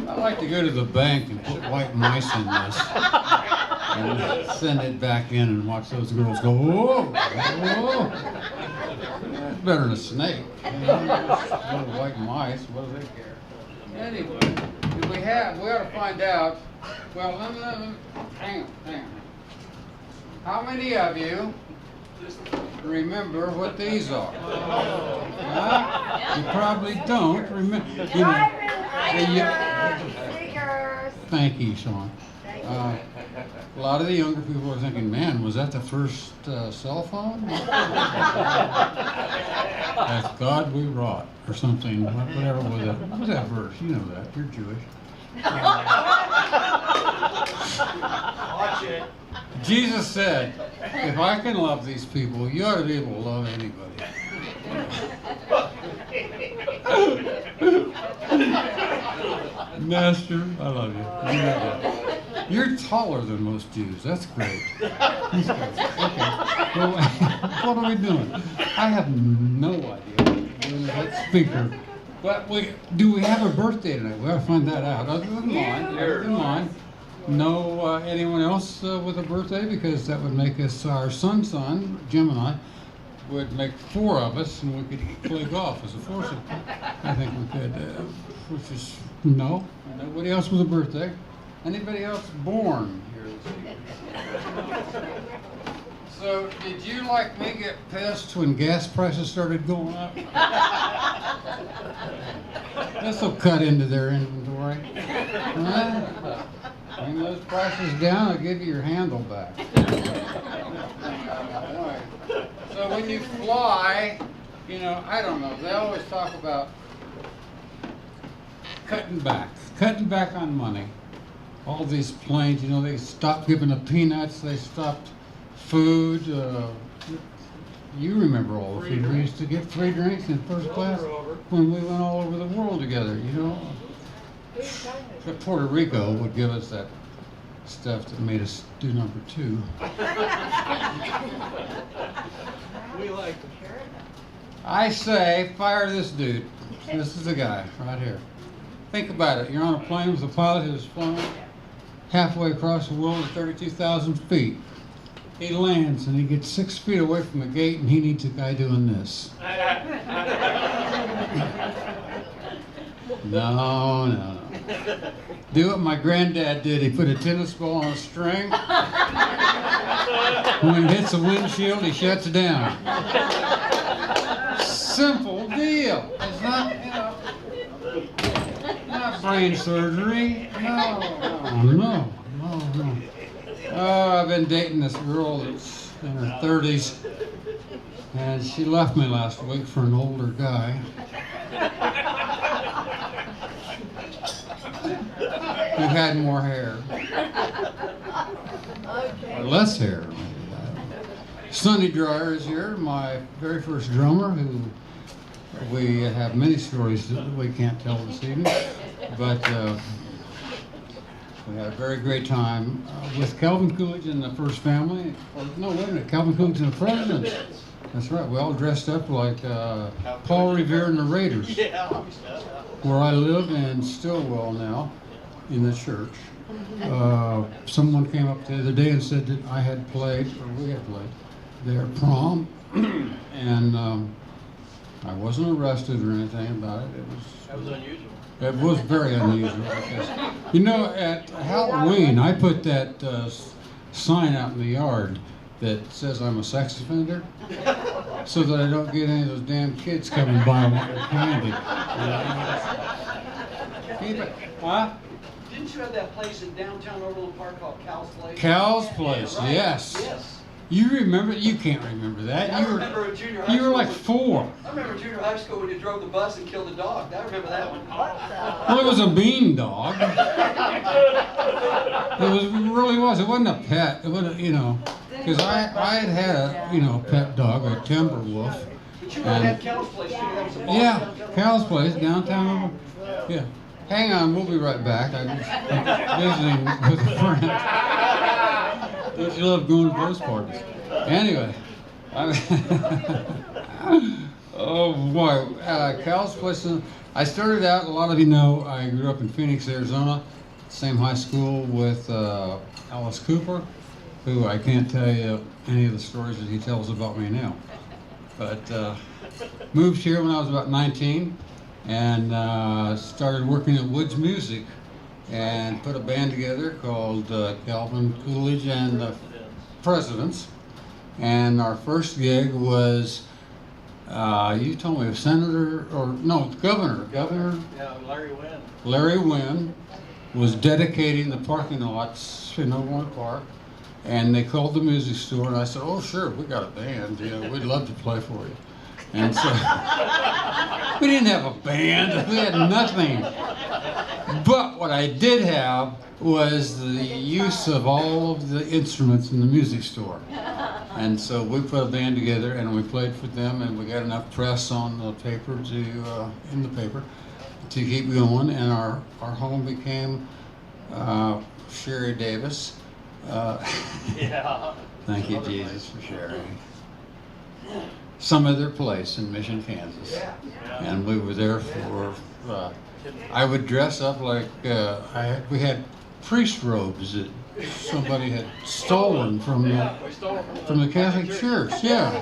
I like to go to the bank and put white mice in this and send it back in and watch those girls go, whoa, whoa. It's better than a snake. You know, little white mice, what do they care? Anyway, we ought to find out, well, hang on. How many of you remember what these are? Huh? You probably don't remember. You know, thank you, Sean. A lot of the younger people are thinking, man, was that the first cell phone? As God we wrought, or something, whatever was that. What was that verse? You know that. You're Jewish. Watch it. Jesus said, if I can love these people, you ought to be able to love anybody. Master, I love you. You're taller than most Jews. That's great. Okay. Well, what are we doing? I have no idea. That speaker. But do we have a birthday tonight? We ought to find that out. Other than mine. No, anyone else with a birthday? Because that would make us, our son, Jim and I, would make 4 of us, and we could play golf as a foursome. I think we could, which is, no. Nobody else with a birthday. Anybody else born here this evening? So, did you, like me, get pissed when gas prices started going up? This will cut into their inventory. Huh? Bring those prices down, I'll give you your handle back. So when you fly, you know, I don't know, they always talk about cutting back on money. All these planes, you know, they stopped giving the peanuts, they stopped food. You remember all the food. We used to get free drinks in first class when we went all over the world together, you know. Puerto Rico would give us that stuff that made us do number 2. We like I say, fire this dude. This is the guy right here. Think about it. You're on a plane with a pilot who's flown halfway across the world at 32,000 feet. He lands and he gets 6 feet away from the gate and he needs a guy doing this. No. Do what my granddad did. He put a tennis ball on a string. When it hits a windshield, he shuts it down. Simple deal. It's not, you know, not brain surgery. No. Oh, I've been dating this girl that's in her 30s, and she left me last week for an older guy. Who had more hair. Or less hair. Sonny Dreyer is here, my very first drummer, who we have many stories that we can't tell this evening, but we had a very great time with Calvin Coolidge and the First Family. No, wait a minute, Calvin Coolidge and the Presidents. That's right, we all dressed up like Paul Revere and the Raiders. Where I live in Stillwell now, in the church. Someone came up the other day and said that I had played, or we had played, their prom, and I wasn't arrested or anything about it. That was unusual. It was very unusual. Because, you know, at Halloween, I put that sign out in the yard that says I'm a sex offender, so that I don't get any of those damn kids coming by and wanting candy. Huh? Didn't you have that place in downtown Overland Park called Cal's Place? Cal's Place, Yeah, right. yes. Yes. You remember? You can't remember that. I remember in junior high You were school like when- 4. I remember junior high school when you drove the bus and killed a dog. I remember that one. Well, it was a bean dog. It really was. It wasn't a pet. It wasn't, you know, because I had a, you know, pet dog, a timber wolf. But you really had Cal's Place too. That was a bar Yeah, downtown. Cal's Place, downtown. Yeah. Hang on, we'll be right back. I'm visiting with a friend. Don't you love going to those parties? Anyway, oh boy, Cal's Place. I started out, a lot of you know, I grew up in Phoenix, Arizona, same high school with Alice Cooper, who I can't tell you any of the stories that he tells about me now. But moved here when I was about 19 and started working at Woods Music and put a band together called Calvin Coolidge and the Presidents. And our first gig was, you told me, a senator, or no, governor. Yeah, Larry Wynn. Larry Wynn was dedicating the parking lots in Overland Park, and they called the music store, and I said, "Oh, sure, we got a band. You know, we'd love to play for you." And so we didn't have a band. We had nothing. But what I did have was the use of all of the instruments in the music store. And so we put a band together and we played for them, and we got enough press on the paper in the paper to keep going, and our home became Sherry Davis. Yeah. Thank you, Jesus, for sharing. Some other place in Mission, Kansas. And we were there for, I would dress up like, we had priest robes that somebody had stolen from the Catholic Church, yeah.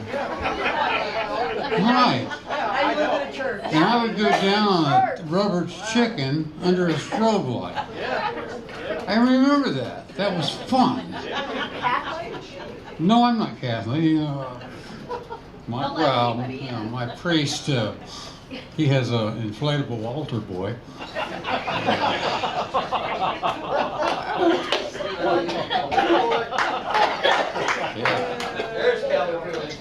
Right. I live in a church. And I would go down on a rubber chicken under a strobe light. I remember that. That was fun. Catholic? No, I'm not Catholic. You know, my priest, he has an inflatable altar boy. There's Calvin Coolidge.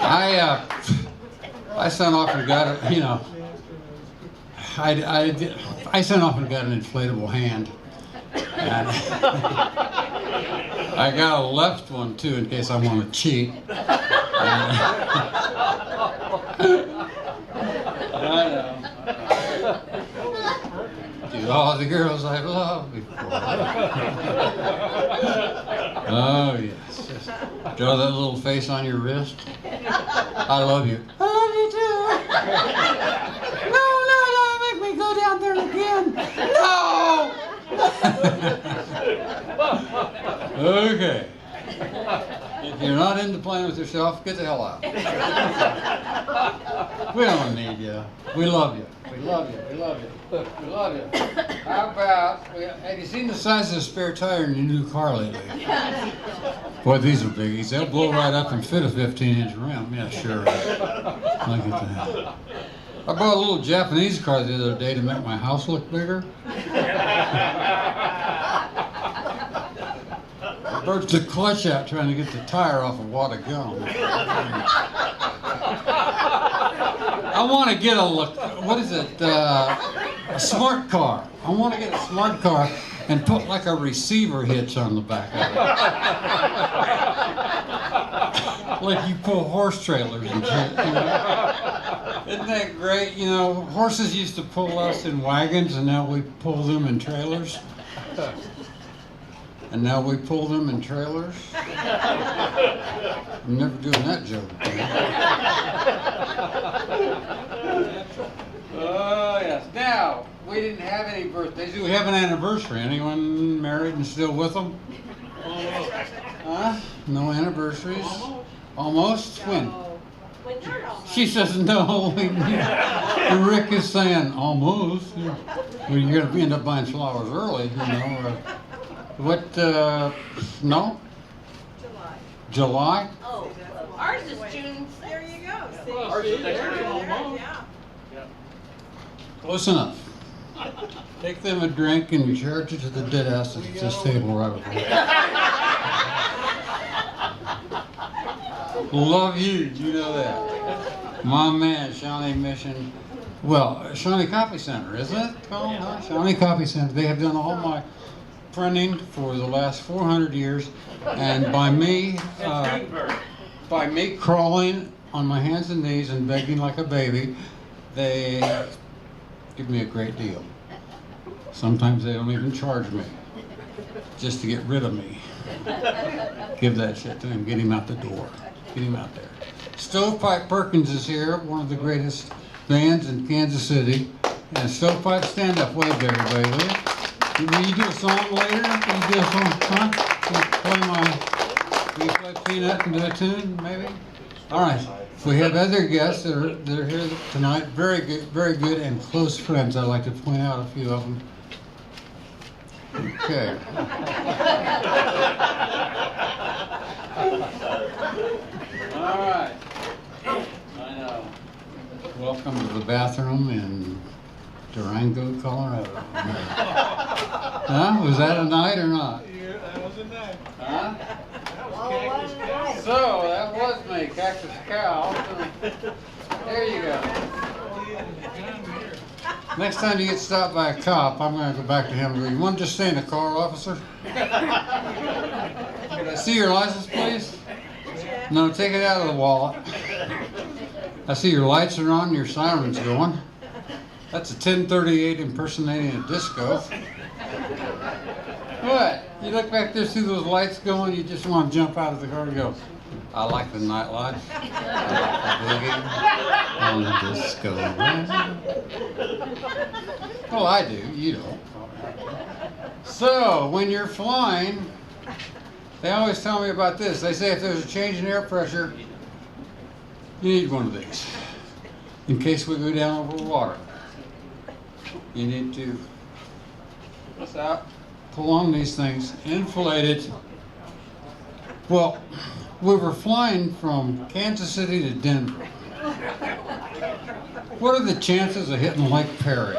I sent off and got it, you know. I sent off and got an inflatable hand. And I got a left one too in case I want to cheat. I know. To all the girls I've loved before. Oh yes. Just draw that little face on your wrist. I love you. I love you too. No, make me go down there again. No. Okay. If you're not into playing with yourself, get the hell out. We don't need you. We love you. We love you. We love you. We love you. How about, have you seen the size of the spare tire in your new car lately? Boy, these are biggies. They'll blow right up and fit a 15-inch rim. Yeah, sure. Look at that. I bought a little Japanese car the other day to make my house look bigger. I broke the clutch out trying to get the tire off a wad of gum. I want to get a smart car. I want to get a smart car and put like a receiver hitch on the back of it. Like you pull horse trailers and shit, you know? Isn't that great? You know, horses used to pull us in wagons, and now we pull them in trailers. And now we pull them in trailers. I'm never doing that joke again. Oh, yes. Now, we didn't have any birthdays. Do we have an anniversary? Anyone married and still with them? Huh? No anniversaries? Almost? When? When you're almost. She says, no. And Rick is saying, almost. Well, you're going to end up buying flowers early, you know. What, no? July? Oh, ours is June. There you go. See? Ours is next year. Yeah. Close enough. Take them a drink and you charge it to the dead ass at this table right over there. Love you, you know that. My man, Shawnee Mission. Well, Shawnee Copy Center, isn't it? Called, huh? Shawnee Copy Center. They have done all my printing for the last 400 years, and by me crawling on my hands and knees and begging like a baby, they give me a great deal. Sometimes they don't even charge me, just to get rid of me. Give that shit to him, get him out the door, get him out there. Stovepipe Perkins is here, one of the greatest bands in Kansas City. And Stovepipe, stand up, wave to everybody, will you? Will you do a song later? Will you do a song, huh? Will you play Peanut and do a tune, maybe? All right. We have other guests that are here tonight. Very good, and close friends. I'd like to point out a few of them. Okay. All right. I know. Welcome to the bathroom in Durango, Colorado. Huh? Was that a night or not? Yeah, that was a night. Huh? Cactus Cow. So, that was me, Cactus Cow. There you go. Next time you get stopped by a cop, I'm going to go back to him and go, you want to just stay in the car, officer? Can I see your license, please? No, take it out of the wallet. I see your lights are on, your siren's going. That's a 1038 impersonating a disco. What? You look back there, see those lights going, you just want to jump out of the car and go, I like the nightlife. I like the disco. Well, I do, you don't. So, when you're flying, they always tell me about this. They say if there's a change in air pressure, you need one of these. In case we go down over water. You need to pull out, pull on these things, inflate it. Well, we were flying from Kansas City to Denver. What are the chances of hitting Lake Perry?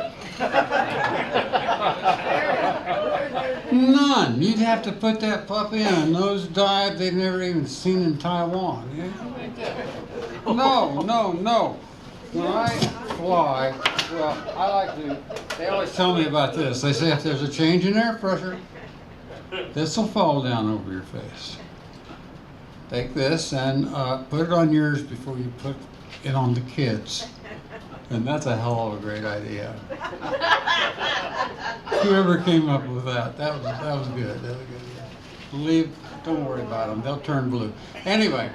None. You'd have to put that puppy in a nosedive they've never even seen in Taiwan. No. When I fly, well, I like to, they always tell me about this. They say if there's a change in air pressure, this will fall down over your face. Take this and put it on yours before you put it on the kids. And that's a hell of a great idea. Whoever came up with that, that was good. That was good. Don't worry about them. They'll turn blue. Anyway,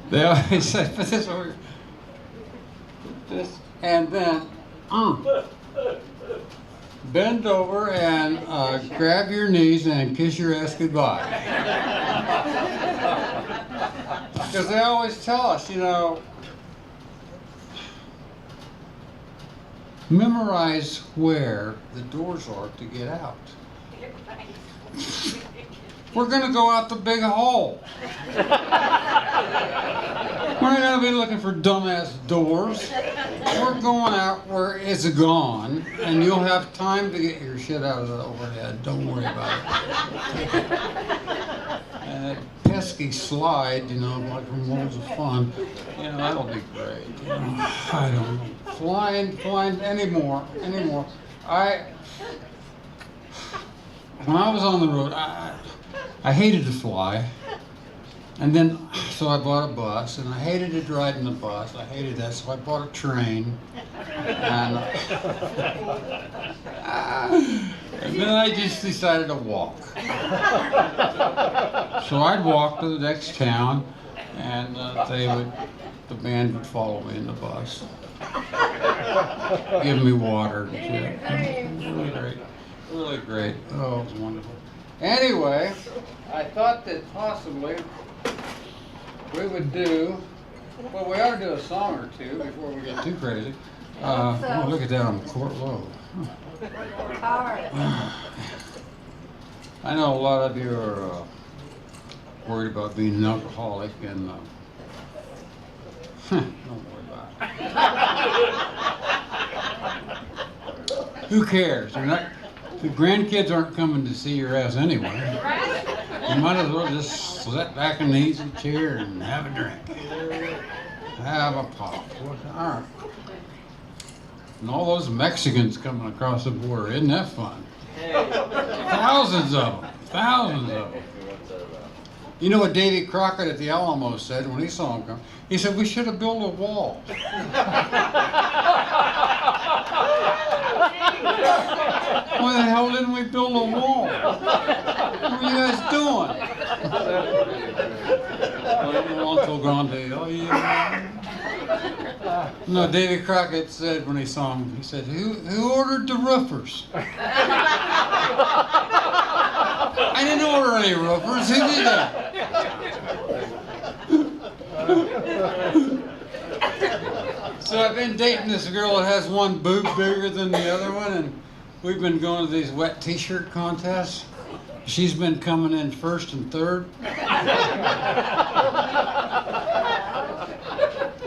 they always say, put this over, put this, and then bend over and grab your knees and kiss your ass goodbye. Because they always tell us, you know, memorize where the doors are to get out. We're going to go out the big hole. We're not going to be looking for dumbass doors. We're going out where it's gone, and you'll have time to get your shit out of the overhead. Don't worry about it. And that pesky slide, you know, like from Worlds of Fun, you know, that'll be great. You know, I don't know. Flying anymore. When I was on the road, I hated to fly, and then, so I bought a bus, and I hated to ride in the bus. I hated that, so I bought a train, and then I just decided to walk. So I'd walk to the next town, and the band would follow me in the bus, give me water and shit. Really great. Oh, it was wonderful. Anyway, I thought that possibly we would do, well, we ought to do a song or two before we get too crazy. Oh, look at that on Court Low. All right. I know a lot of you are worried about being an alcoholic, and don't worry about it. Who cares? You're not, the grandkids aren't coming to see your ass anyway. You might as well just sit back in the easy chair and have a drink. Have a pop. All right. And all those Mexicans coming across the border, isn't that fun? Thousands of them. Thousands of them. You know what Davy Crockett at the Alamo said when he saw him come? He said, we should have built a wall. Why the hell didn't we build a wall? What were you guys doing? Alonso Grande. Oh, yeah. No, Davy Crockett said when he saw him, he said, who ordered the roofers? I didn't order any roofers. Who did that? So I've been dating this girl that has one boob bigger than the other one, and we've been going to these wet t-shirt contests. She's been coming in first and third.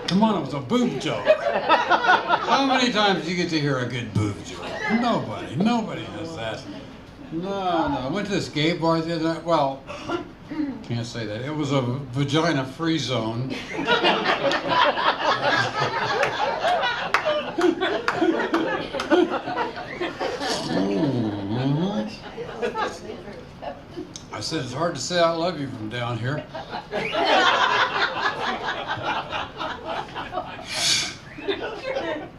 Come on, it was a boob joke. How many times do you get to hear a good boob joke? Nobody does that. No. I went to this gay bar the other night. Well, can't say that. It was a vagina-free zone. Mm-hmm. I said, it's hard to say I love you from down here.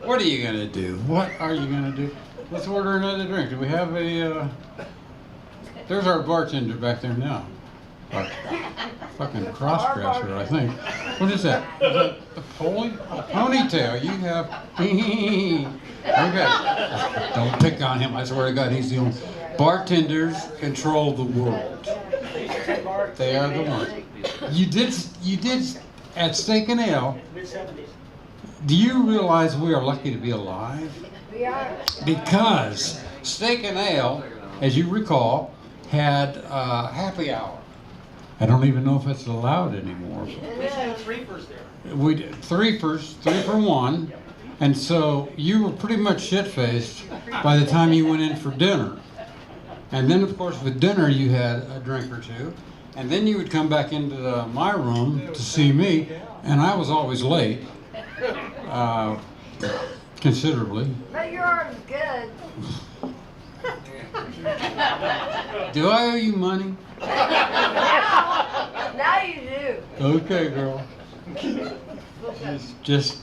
What are you going to do? What are you going to do? Let's order another drink. Do we have a... There's our bartender back there now. Our fucking cross-dresser, I think. What is that? Is that the ponytail? You have... Okay. Don't pick on him. I swear to God, he's the only... Bartenders control the world. They are the ones. You did at Steak and Ale. Do you realize we are lucky to be alive? We are. Because Steak and Ale, as you recall, had happy hour. I don't even know if it's allowed anymore. We did three for one, and so you were pretty much shit-faced by the time you went in for dinner. And then, of course, with dinner you had a drink or two, and then you would come back into my room to see me, and I was always late, considerably. But your arm's good. Do I owe you money? Now you do. Okay, girl. Just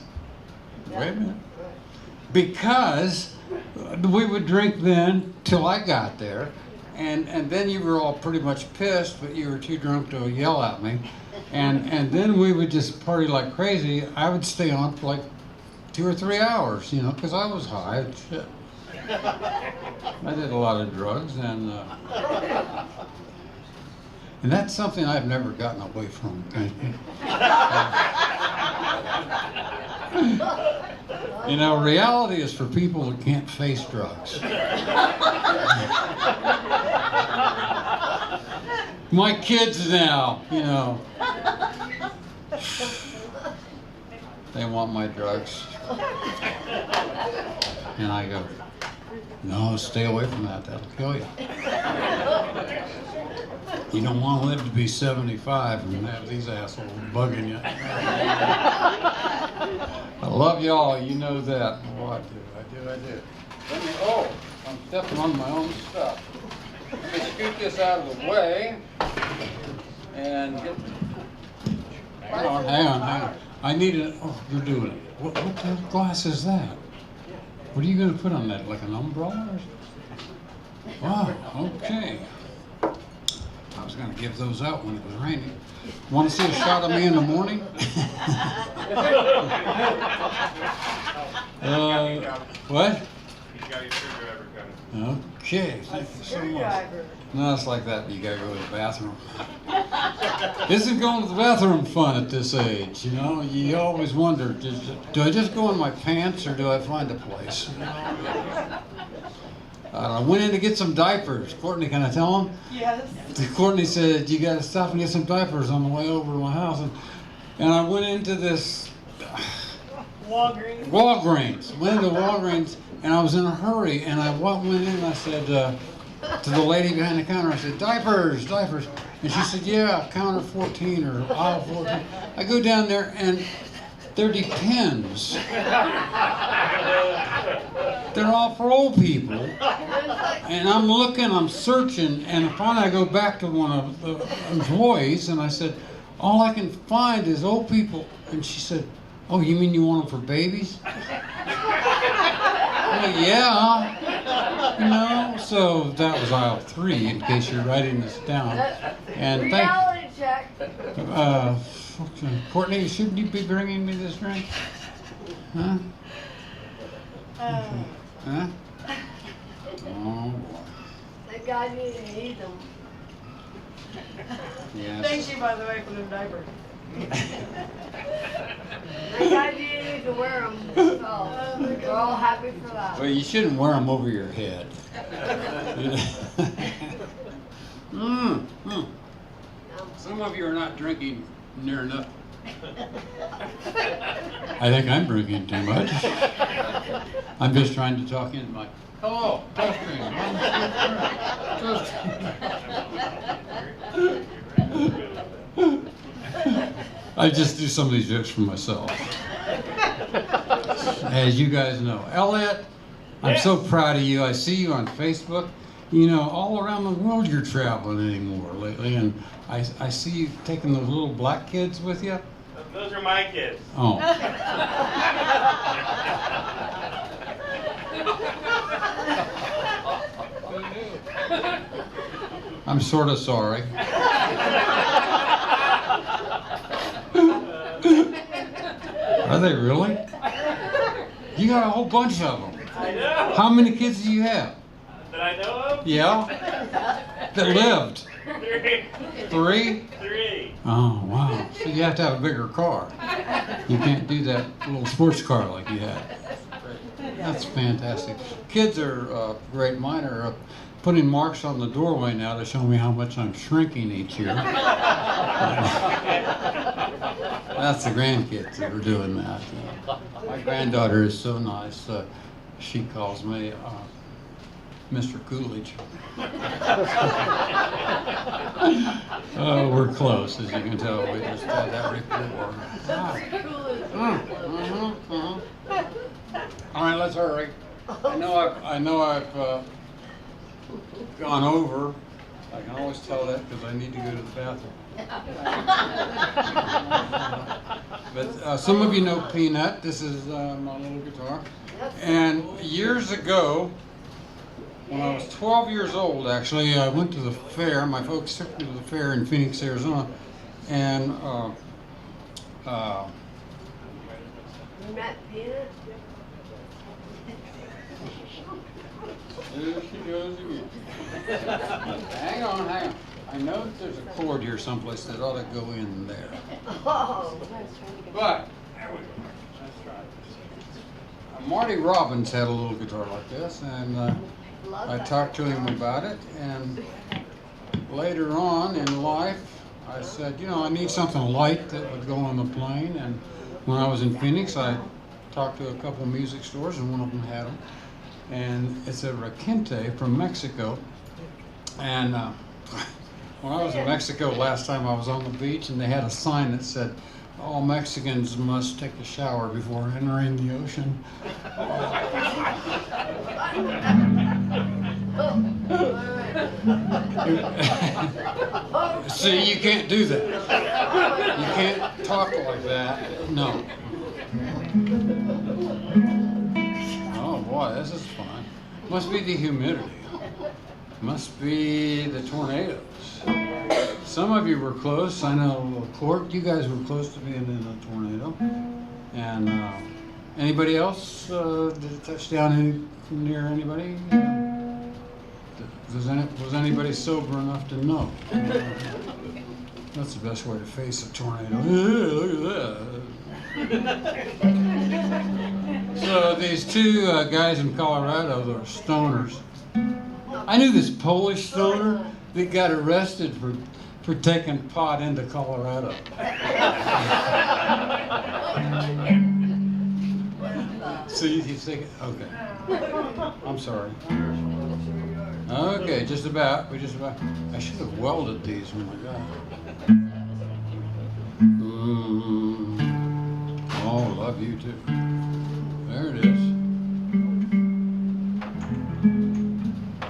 wait a minute. Because we would drink then till I got there, and then you were all pretty much pissed, but you were too drunk to yell at me, and then we would just party like crazy. I would stay on for like 2 or 3 hours, you know, because I was high. Shit. I did a lot of drugs, and that's something I've never gotten away from. You know, reality is for people that can't face drugs. My kids now, you know, they want my drugs. And I go, no, stay away from that, that'll kill you. You don't want to live to be 75 and have these assholes bugging you. I love y'all, you know that. Oh, I do. Let me, I'm stepping on my own stuff. Let me scoot this out of the way and get... Hang on. I need it. Oh, you're doing it. What kind of glass is that? What are you going to put on that? Like an umbrella or something? Wow, okay. I was going to give those out when it was raining. Want to see a shot of me in the morning? What? You got your sugar ever coming. Okay, thank you so much. Screwdriver. No, it's like that, but you gotta go to the bathroom. Isn't going to the bathroom fun at this age, you know? You always wonder, do I just go in my pants or do I find a place? I went in to get some diapers. Courtney, can I tell him? Yes. Courtney said, you gotta stop and get some diapers on the way over to my house. And I went into this Walgreens. Walgreens. Went into Walgreens and I was in a hurry and I went in and I said to the lady behind the counter, I said, diapers, diapers. And she said, yeah, counter 14 or aisle 14. I go down there and they're Depends. They're all for old people. And I'm looking, I'm searching, and finally I go back to one of the employees and I said, all I can find is old people. And she said, oh, you mean you want them for babies? Well, yeah. You know, so that was aisle 3 in case you're writing this down. And Reality check. Courtney, shouldn't you be bringing me this drink? Huh? Huh? Oh boy. Thank God you didn't eat them. Yes. Thank you, by the way, for the diaper. Thank God you didn't need to wear them. So we're all happy for that. Well, you shouldn't wear them over your head. Some of you are not drinking near enough. I think I'm drinking too much. I'm just trying to talk into my. Hello, testing. I just do some of these jokes for myself. As you guys know, Elliot, I'm so proud of you. I see you on Facebook. You know, all around the world you're traveling anymore lately, and I see you taking those little black kids with you. Those are my kids. Oh. I'm sort of sorry. Are they really? You got a whole bunch of them. I know. How many kids do you have? That I know of? Yeah? That lived? 3. 3? 3. Oh, wow. So you have to have a bigger car. You can't do that little sports car like you had. That's fantastic. Kids are great. Mine are putting marks on the doorway now to show me how much I'm shrinking each year. That's the grandkids that are doing that. My granddaughter is so nice. She calls me Mr. Coolidge. We're close, as you can tell. We just had that rapport. All right, let's hurry. I know I've gone over. I can always tell that because I need to go to the bathroom. But some of you know Peanut. This is my little guitar. And years ago, when I was 12 years old, actually, I went to the fair. My folks took me to the fair in Phoenix, Arizona, and You met Peanut? there she goes again. Hang on. I know that there's a cord here someplace that ought to go in there. Oh. But Marty Robbins had a little guitar like this, and I talked to him about it. And later on in life, I said, you know, I need something light that would go on the plane. And when I was in Phoenix, I talked to a couple of music stores, and one of them had them. And it's a requinte from Mexico. And when I was in Mexico last time, I was on the beach, and they had a sign that said, all Mexicans must take a shower before entering the ocean. See, you can't do that. You can't talk like that. No. Oh boy, this is fun. Must be the humidity. Must be the tornadoes. Some of you were close. I know, Court, you guys were close to being in a tornado. And anybody else? Did it touch down near anybody? Was anybody sober enough to know? That's the best way to face a tornado. Look at that. So these two guys in Colorado, they were stoners. I knew this Polish stoner that got arrested for taking pot into Colorado. So you think, okay. I'm sorry. Okay, just about. I should have welded these when I got them. Oh, love you too. There it is.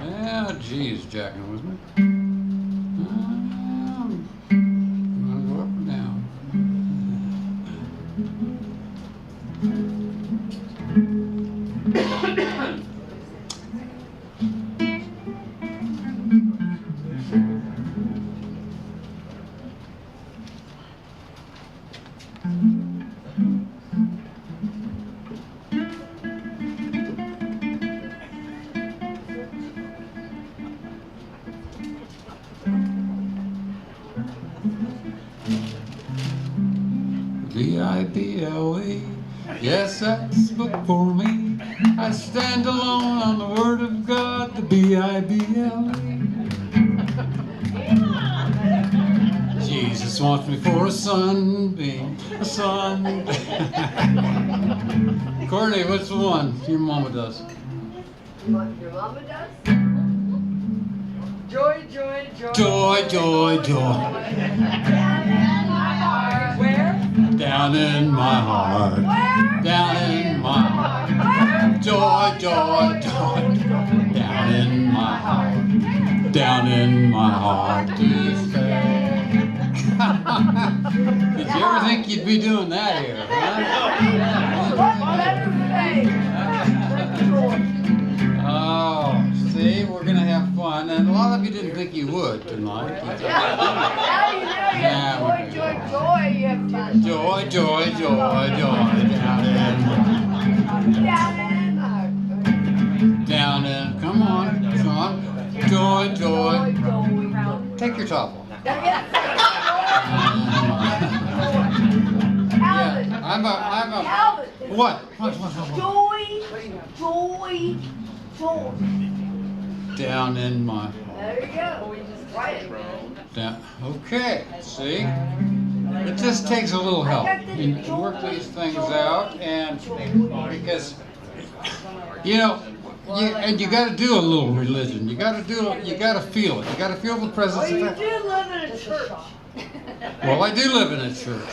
Yeah, geez, jacking with me. I'm gonna go up or down. B-I-B-L-E, yes, that's before me. I stand alone on the word of God, the B-I-B-L-E. Jesus wants me for a sunbeam, a sunbeam. Courtney, what's the one your mama does? What your mama does? Joy, joy, joy. Joy, joy, joy. Where? Down in my heart. Where? Down in my heart. Joy, joy, joy. Down in my heart. Down in my heart to stay. Did you ever think you'd be doing that here? Huh? What better say? Oh, see, we're gonna have fun, and a lot of you didn't think you would tonight. Now you know you have joy, joy, joy. You have fun. Joy, joy, joy, joy. Down in my heart. Down in. Come on, Sean. Joy, joy. Joy. Take your top off. Calvin. I'm a. Calvin. What? Joy, joy, joy. Down in my. There you go. Write it. Down. Okay. See. It just takes a little help. You work these things out, and because you know, you got to do a little religion. You got to feel it. You got to feel the presence Oh, of you God. do live in a church. Well, I do live in a church.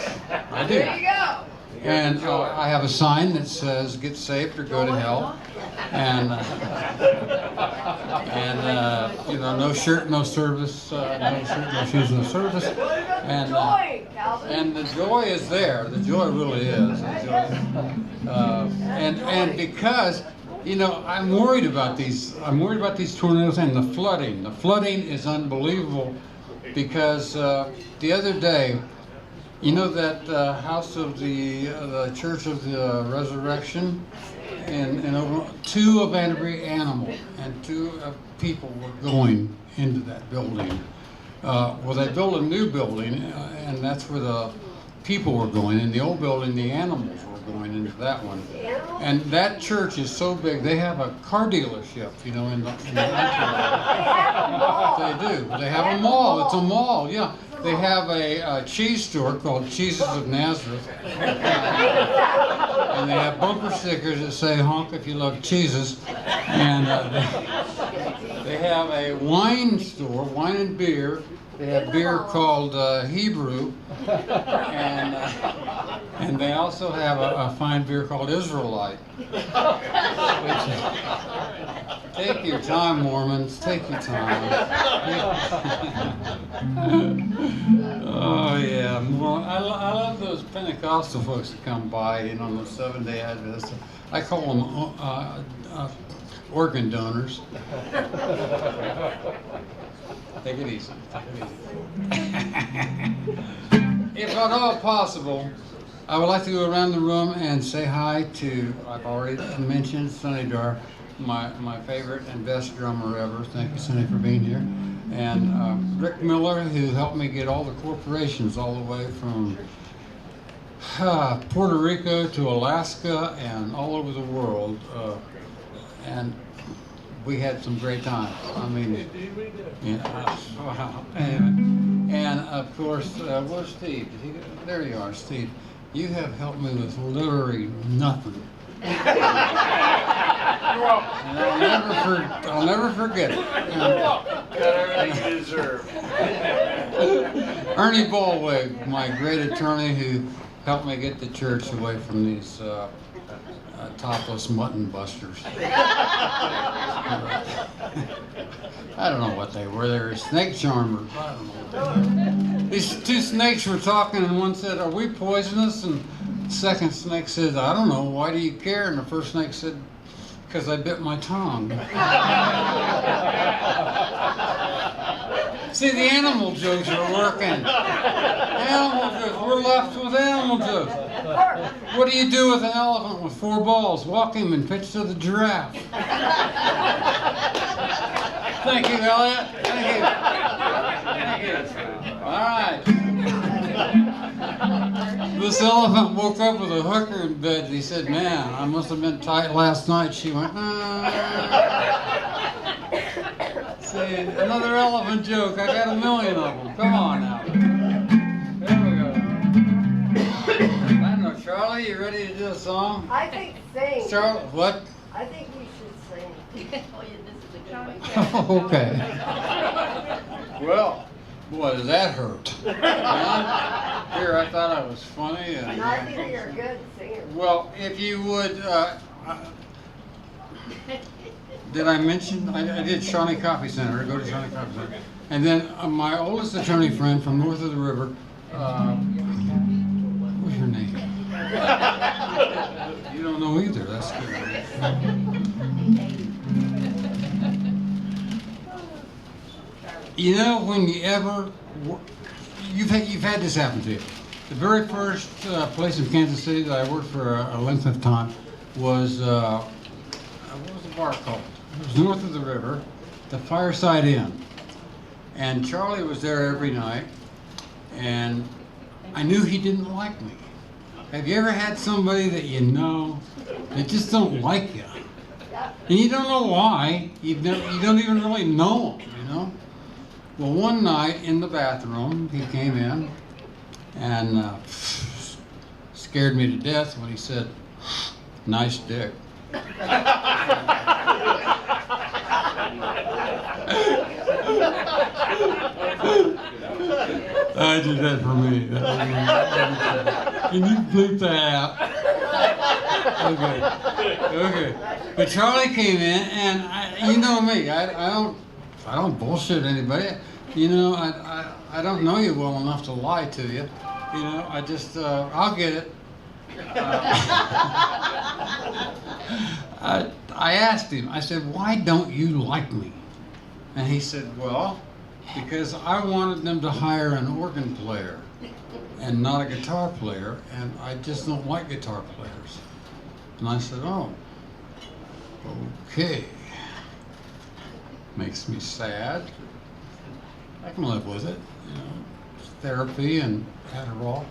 I do. There you go. And I have a sign that says "Get saved or go to hell," and you know, no shirt, no service, no shirt, no shoes, no service, and Joy, Calvin. and the joy is there. The joy really is. The joy. And because you know, I'm worried about these tornadoes and the flooding. The flooding is unbelievable because the other day. You know that house of the Church of the Resurrection, and two of every animal and two people were going into that building. Well, they built a new building, and that's where the people were going. In the old building, the animals were going into that one. And that church is so big, they have a car dealership, you know, in the They do. They have a mall. It's a mall, yeah. They have a cheese store called Cheeses of Nazareth. And they have bumper stickers that say, honk if you love cheeses. And they have a wine store, wine and beer. They have beer called Hebrew. And they also have a fine beer called Israelite. Take your time, Mormons. Take your time. Oh yeah, I love those Pentecostal folks that come by, you know, on the 7-day Adventists. I call them organ donors. Take it easy. If at all possible, I would like to go around the room and say hi to, I've already mentioned Sunny Dar, my favorite and best drummer ever. Thank you, Sonny, for being here. And Rick Miller, who helped me get all the corporations all the way from Puerto Rico to Alaska and all over the world. And we had some great times. I mean, wow. And of course, where's Steve? There you are, Steve. You have helped me with literally nothing. And I'll never forget it. Got everything you deserve. Ernie Ballweg, my great attorney, who helped me get the church away from these topless mutton busters. I don't know what they were. They were snake charmers. I don't know what they were. These two snakes were talking, and one said, "Are we poisonous?" And the second snake said, "I don't know. Why do you care?" And the first snake said, "Because I bit my tongue." See, the animal jokes are working. Animal jokes. We're left with animal jokes. What do you do with an elephant with 4 balls? Walk him and pitch to the giraffe. Thank you, Elliot. Thank you. Thank you. All right. This elephant woke up with a hooker in bed. He said, "Man, I must have been tight last night." She went, See, another elephant joke. I got a million of them. Come on now. There we go. I don't know, Charlie, you ready to do a song? I think sing. Charlie, what? I think we should sing. Oh, yeah, this is a good one. Okay. Well, boy, does that hurt. Huh? Here, I thought I was funny. And I think you're a good singer. Well, if you would, did I mention, I did Shawnee Coffee Center, go to Shawnee Coffee Center. And then my oldest attorney friend from north of the river, what's your name? You don't know either, that's good. You know, when you ever, you've had this happen to you. The very first place in Kansas City that I worked for a length of time was, what was the bar called? It was north of the river, the Fireside Inn. And Charlie was there every night, and I knew he didn't like me. Have you ever had somebody that you know that just don't like you? And you don't know why, you don't even really know them, you know? Well, one night in the bathroom, he came in and scared me to death when he said, "Nice dick." I did that for me. Can you bleep that out? Okay. But Charlie came in, and you know me. I don't bullshit anybody. You know, I don't know you well enough to lie to you. You know, I just I'll get it. I asked him. I said, "Why don't you like me?" And he said, "Well, because I wanted them to hire an organ player and not a guitar player, and I just don't like guitar players." And I said, "Oh, okay. Makes me sad. I can live with it, you know, therapy and Adderall."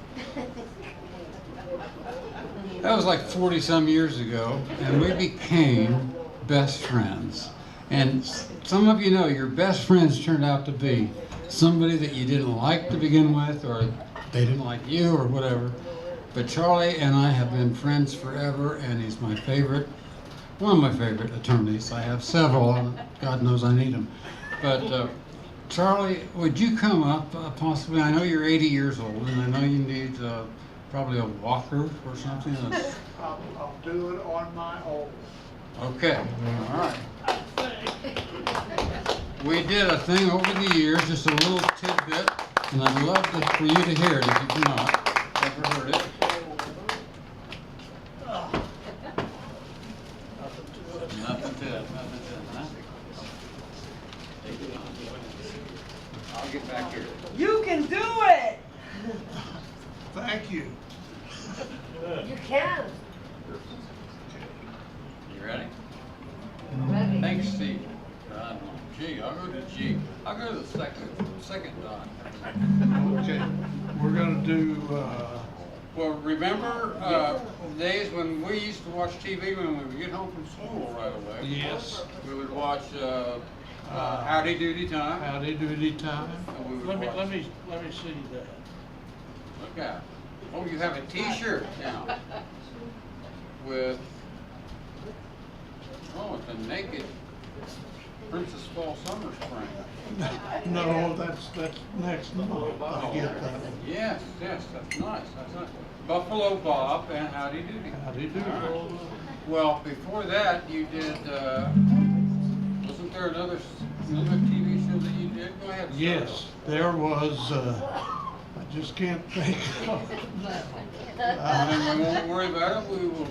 That was like 40 some years ago, and we became best friends. And some of you know your best friends turned out to be somebody that you didn't like to begin with, or they didn't like you, or whatever. But Charlie and I have been friends forever, and he's my favorite, one of my favorite attorneys. I have several, and God knows I need them. But Charlie, would you come up possibly? I know you're 80 years old, and I know you need probably a walker or something. I'll do it on my own. Okay, all right. We did a thing over the years, just a little tidbit, and I'd love for you to hear it if you've not ever heard it. Nothing to it, huh? I'll get back here. You can do it! Thank you. You can. You ready? Ready. Thanks, Steve. G. I'll go to G. I'll go to the second Don. Okay, we're gonna do, Well, remember the days when we used to watch TV when we would get home from school right away? yes, We would watch Howdy Doody Time. Howdy Doody Time. And we would Let watch- me see that. Look out. Oh, you have a T-shirt now with, oh, it's a naked Princess Fall Summer Spring. No, that's next month, I get that. Yes, that's nice. That's nice. Buffalo Bob and Howdy Doody. Howdy Doody. All right. Well, before that, you did, wasn't there another TV show that you did? Go ahead. Yes, there was, I just can't think of. And we won't worry about it. We will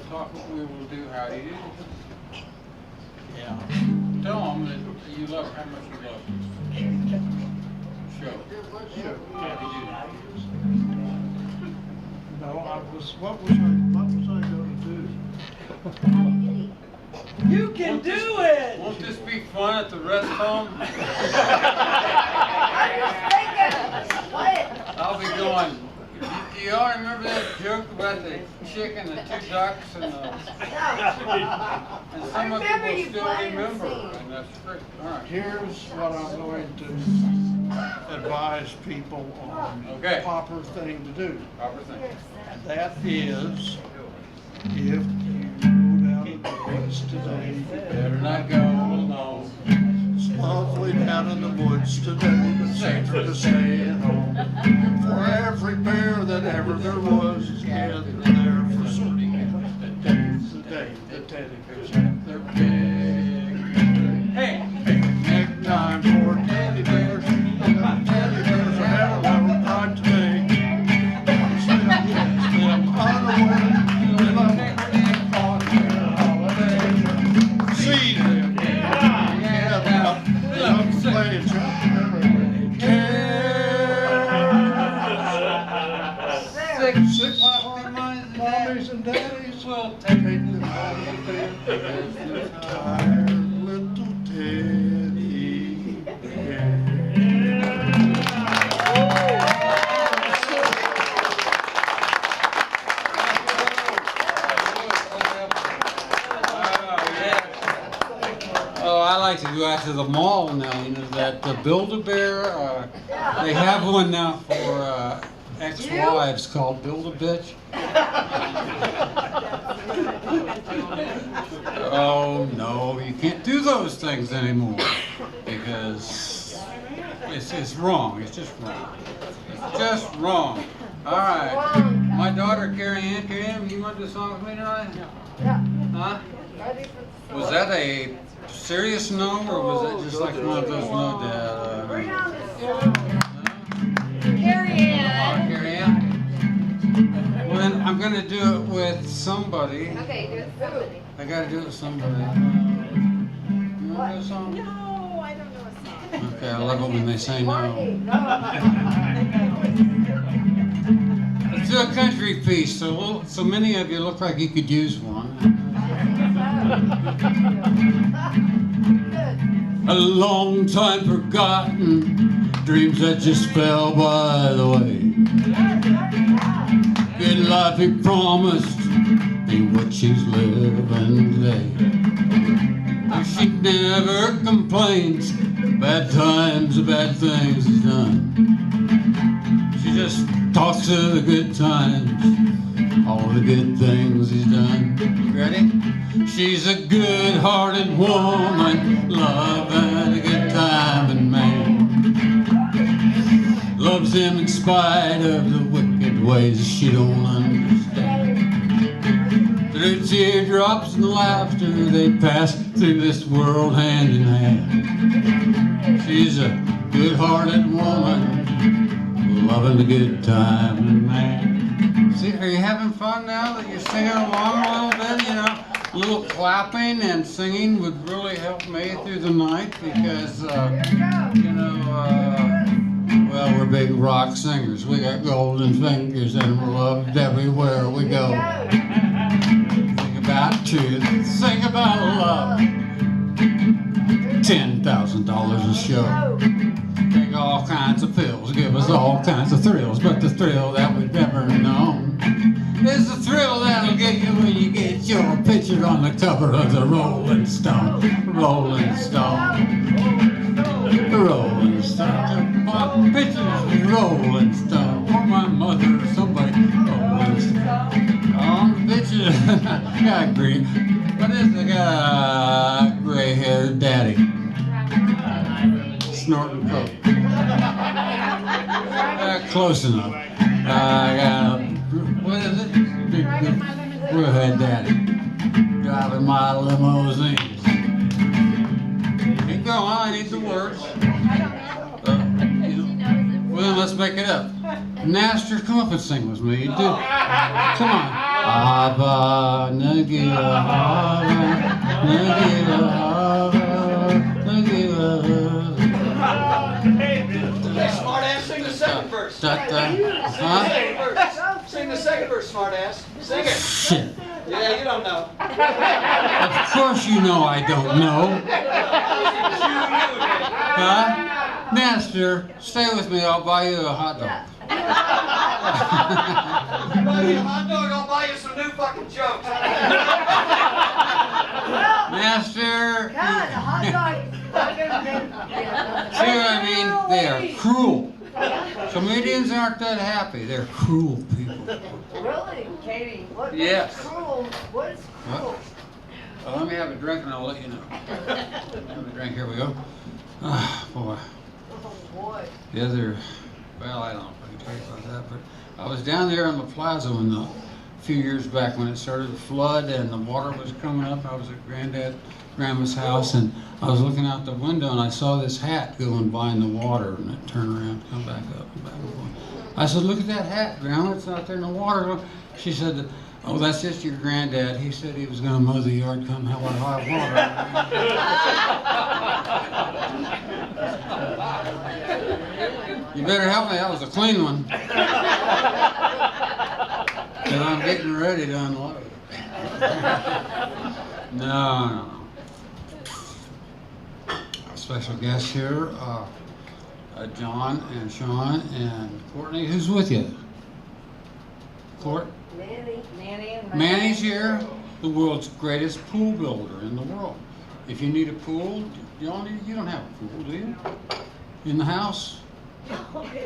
do Howdy Doody. Yeah. Tell them that you love, how much you love this show. Sure. Howdy Doody. No, what was I gonna do? You can do it! Won't this be fun at the rest home? I'm just thinking. What? I'll be going, do y'all remember that joke about the chicken, the two ducks, and the... And some of you remember will you still playing the remember, scene. and that's great. All right. Here's what I'm going to advise people on. Okay. Proper thing to do. Proper thing. That is, if you go down to the woods today, Better not go alone. it's lovely down in the woods today, but safer to stay at home. For every bear that ever there was is gathered there for certain. Today's the day the teddy bears have their big Hey! picnic time for teddy bears. The teddy bears are having a little time today. Them unaware, they love picnic on their holiday. See them together, they love to play each other. Six mommies and daddies will take them home to bed. Tired little teddy bear. Oh, I like to go out to the mall now, you know, that Build-A-Bear, they have one now for ex-wives called Build-A-Bitch. Oh, no, you can't do those things anymore because it's wrong, it's just wrong. It's just wrong. All right, my daughter Carrie Ann, you want to do a song with me tonight? Yeah. Huh? Ready for the Was that a serious no, or was that just like one of those no dad? Bring on this song. Carrie Come on, Ann. Carrie Ann. Well, then I'm gonna do it with somebody. Okay, do it with somebody. I gotta do it with somebody. You wanna do a song? No, I don't know a song. Okay, I love it when they say no. Let's do a country piece. So many of you look like you could use one. A long time forgotten, dreams that just fell by the way. Good life he promised, ain't what she's living today. And she never complains, bad times or bad things he's done. She just talks of the good times, all the good things he's done. You ready? She's a good-hearted woman, loving a good time and man. Loves him in spite of the wicked ways she don't understand. Through teardrops and laughter, they pass through this world hand in hand. She's a good-hearted woman, loving a good time and man. See, are you having fun now that you're singing along a little bit? You know, a little clapping and singing would really help me through the night because, you know, well, we're big rock singers. We got golden fingers and we're loved everywhere we go. Sing about truth, sing about love, $10,000 a show. Take all kinds of pills, give us all kinds of thrills, but the thrill that we've never known is the thrill that'll get you when you get your picture on the cover of the Rolling Stone. Rolling Stone. Rolling Stone. My pictures be Rolling Stone. Or my mother or somebody. Rolling Stone. Oh, bitches. Got green. What is it? Got a gray-haired daddy. Snorting coke. Close enough. I got, what is it? Big redhead daddy. Driving my limousines. Keep going, I need the words. Well, then let's make it up. Naster, come up and sing with me. Come on. Hava, Nagila, Hava, Nagila, Hava, Nagila. Hey, smart ass, sing the second verse. Huh? Sing the second verse, smart ass. Sing it. Shit. Yeah, you don't know. Of course you know I don't know. Huh? Master, stay with me, I'll buy you a hot dog. I'll buy you a hot dog, I'll buy you some new fucking jokes. Master. God, the hot dog is fucking See what I mean? They are cruel. Comedians aren't that happy. They're cruel people. Really? Katie, what Yes. is cruel? What is cruel? Well, let me have a drink and I'll let you know. Have a drink, here we go. Ah, boy. Oh boy. The other, well, I don't know if I can tell you about that, but I was down there on the plaza when a few years back when it started to flood and the water was coming up. I was at Grandma's house, and I was looking out the window and I saw this hat going by in the water, and it turned around, come back up and back and forth. I said, "Look at that hat, Grandma, it's out there in the water." She said, "Oh, that's just your granddad. He said he was going to mow the yard come hell or high water." You better help me, that was a clean one. And I'm getting ready to unload. No. Our special guests here, John and Sean and Courtney. Who's with you? Court? Manny and Manny's here, the world's greatest pool builder in the world. If you need a pool, you don't have a pool, do you? In the house? Okay.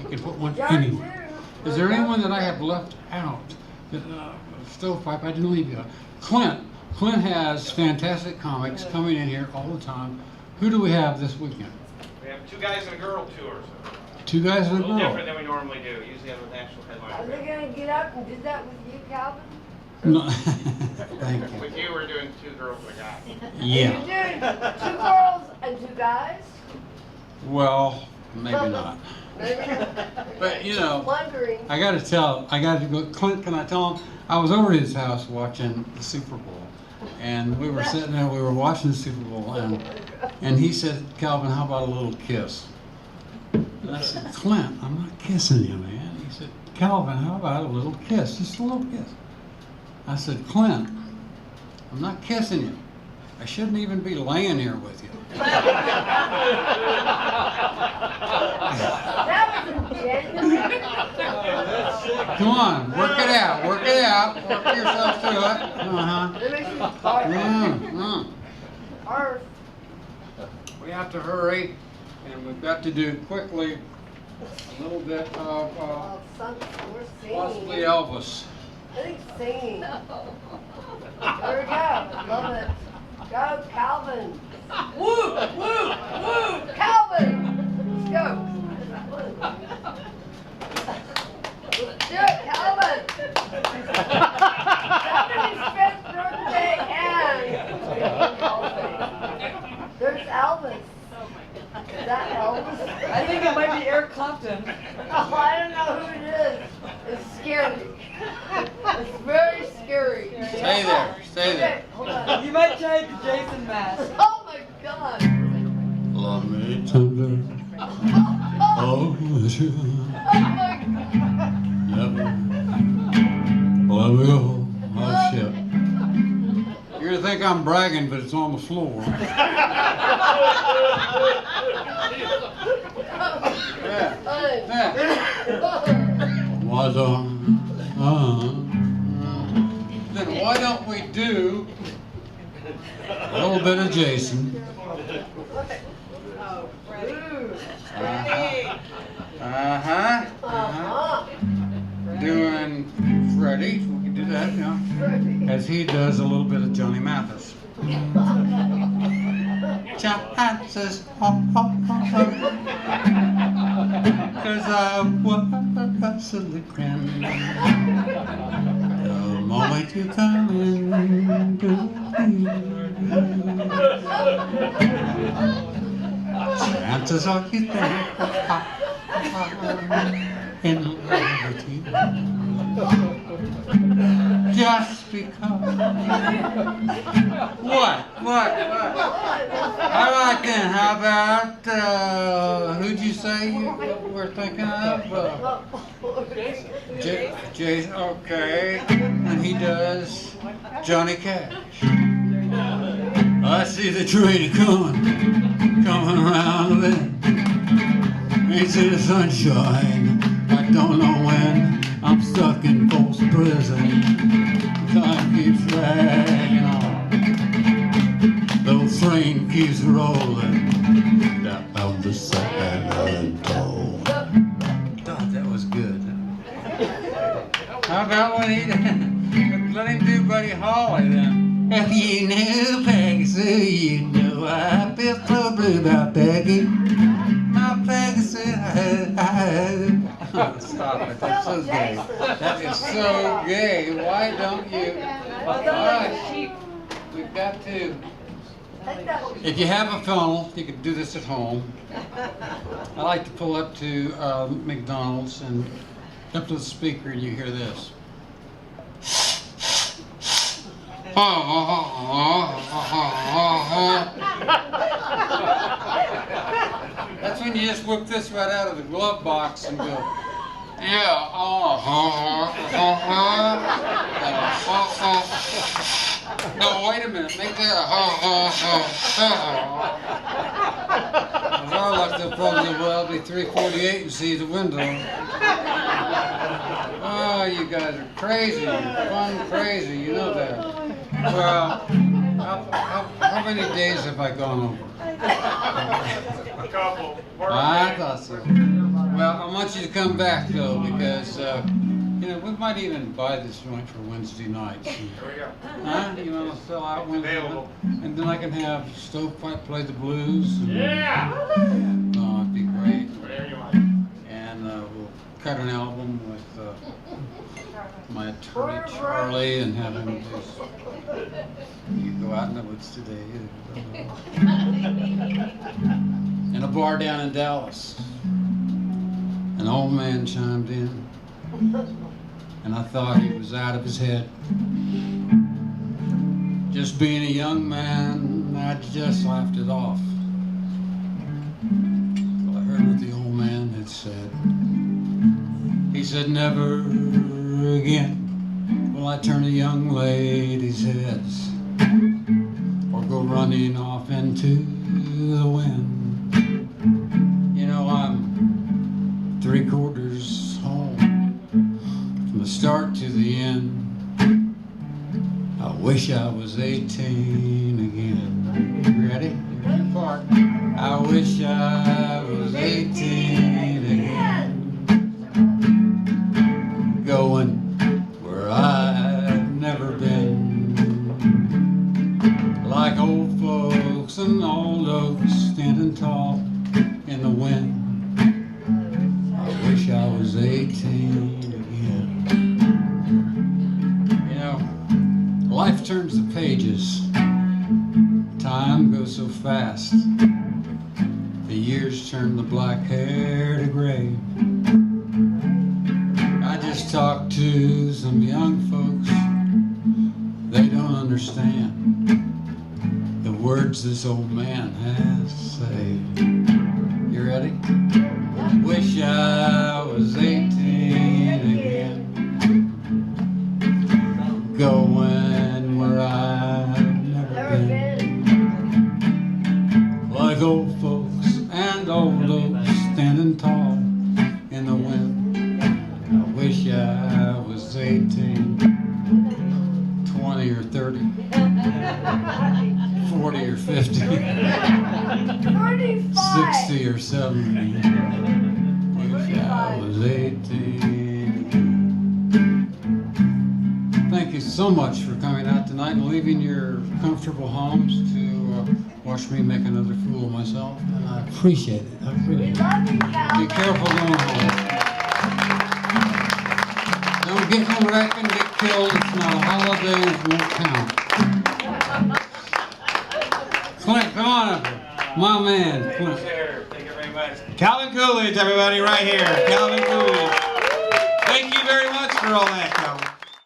You can put one anywhere. Is there anyone that I have left out? Stovepipe, I didn't leave you. Clint. Clint has fantastic comics coming in here all the time. Who do we have this weekend? We have two guys and a girl tour. Two guys and a A little girl. different than we normally do. Usually have a national Are headliner. they gonna get up and do that with you, Calvin? No. Thank you. With you, we're doing two girls and a guy. Yeah. You're doing 2 girls and 2 guys? Well, maybe not. But you know, Wondering. I got to go. Clint, can I tell him? I was over at his house watching the Super Bowl, and we were sitting there. We were watching the Super Bowl, and he said, "Calvin, how about a little kiss?" And I said, "Clint, I'm not kissing you, man." He said, "Calvin, how about a little kiss? Just a little kiss." I said, "Clint, I'm not kissing you. I shouldn't even be laying here with you." That was genuine. Come on, work it out, work it out, work yourself through it. Or We have to hurry, and we've got to do quickly a little bit of we're possibly singing. Elvis. I think singing. There we go. Love it. Go, Calvin. Woo! Woo! Woo! Calvin! Let's go. Let's do it, Calvin. Somebody's 5th birthday and there's Elvis. Is that Elvis? I think it might be Eric Clapton. Oh, I don't know who it is. It's scary. It's very scary. Stay there, stay there. Okay, hold on. You might try the Jason mask. Oh my God. Love me tender, oh, sure. Oh my God. Let me go, oh shit. You're gonna think think I'm bragging, but it's on the floor. Why don't we do a little bit of Jason? Doing Freddie, we can do that, yeah. As he does a little bit of Johnny Mathis. Chances, cause I was a grand. The moment you come into chances are you think in love with you. Just because. What? All right then, how about, who'd you say you were thinking of? Jason, okay. And he does Johnny Cash. I see the train coming around the bend. Ain't see the sunshine, I don't know when. I'm stuck in false prison. Time keeps dragging on. The train keeps rolling down the San Toll. God, that was good. How about when he let him do Buddy Holly then? If you knew Peggy Sue, you know I feel so blue about Peggy. My Peggy Sue, stop it, that's so gay. That is so gay. Why don't you? All right, we've got to. If you have a funnel, you can do this at home. I like to pull up to McDonald's and up to the speaker and you hear this. That's when you just whip this right out of the glove box and go, yeah, no, wait a minute, make that As I looked up on the Welby 348 and see the window. Oh, you guys are crazy, fun crazy, you know that. Well, how many days have I gone over? A couple. I thought so. Well, I want you to come back though, because you know, we might even buy this joint for Wednesday nights. Here we go. Huh? You want to fill out Wednesday? Available. And then I can have Stovepipe play the blues. And, Yeah! oh, it'd be great. Whatever you want. And we'll cut an album with my attorney Charlie and have him just, you go out in the woods today. In a bar down in Dallas, an old man chimed in, and I thought he was out of his head. Just being a young man, I just laughed it off. Well, I heard what the old man had said. He said, never again will I turn a young lady's heads or go running off into the wind. You know, I'm 3/4 home from the start to the end. I wish I was 18 again. You ready? Here's your part. I wish I was 18 again. Going where I've never been. Like old folks and old oaks standing tall in the wind. I wish I was 18 again. You know, life turns the pages. Time goes so fast. The years turn the black hair to gray. I just talked to some young folks. They don't understand the words this old man has to say. You ready? Wish I was 18 again. Going where I've never I was 18, 20 or 30, 40 or 50, 35. 60 or 70. If I was 18. Thank you so much for coming out tonight and leaving your comfortable homes to watch me make another fool of myself. And I appreciate it. I We appreciate it. love you, Be Calvin. careful going home. Don't get in a wreck and get killed. It's not a holiday and it won't count. Clint, come on up here. My man, Clint. Thank you very much. Calvin Coolidge, everybody, right here. Calvin Coolidge. Thank you very much for all that, Calvin.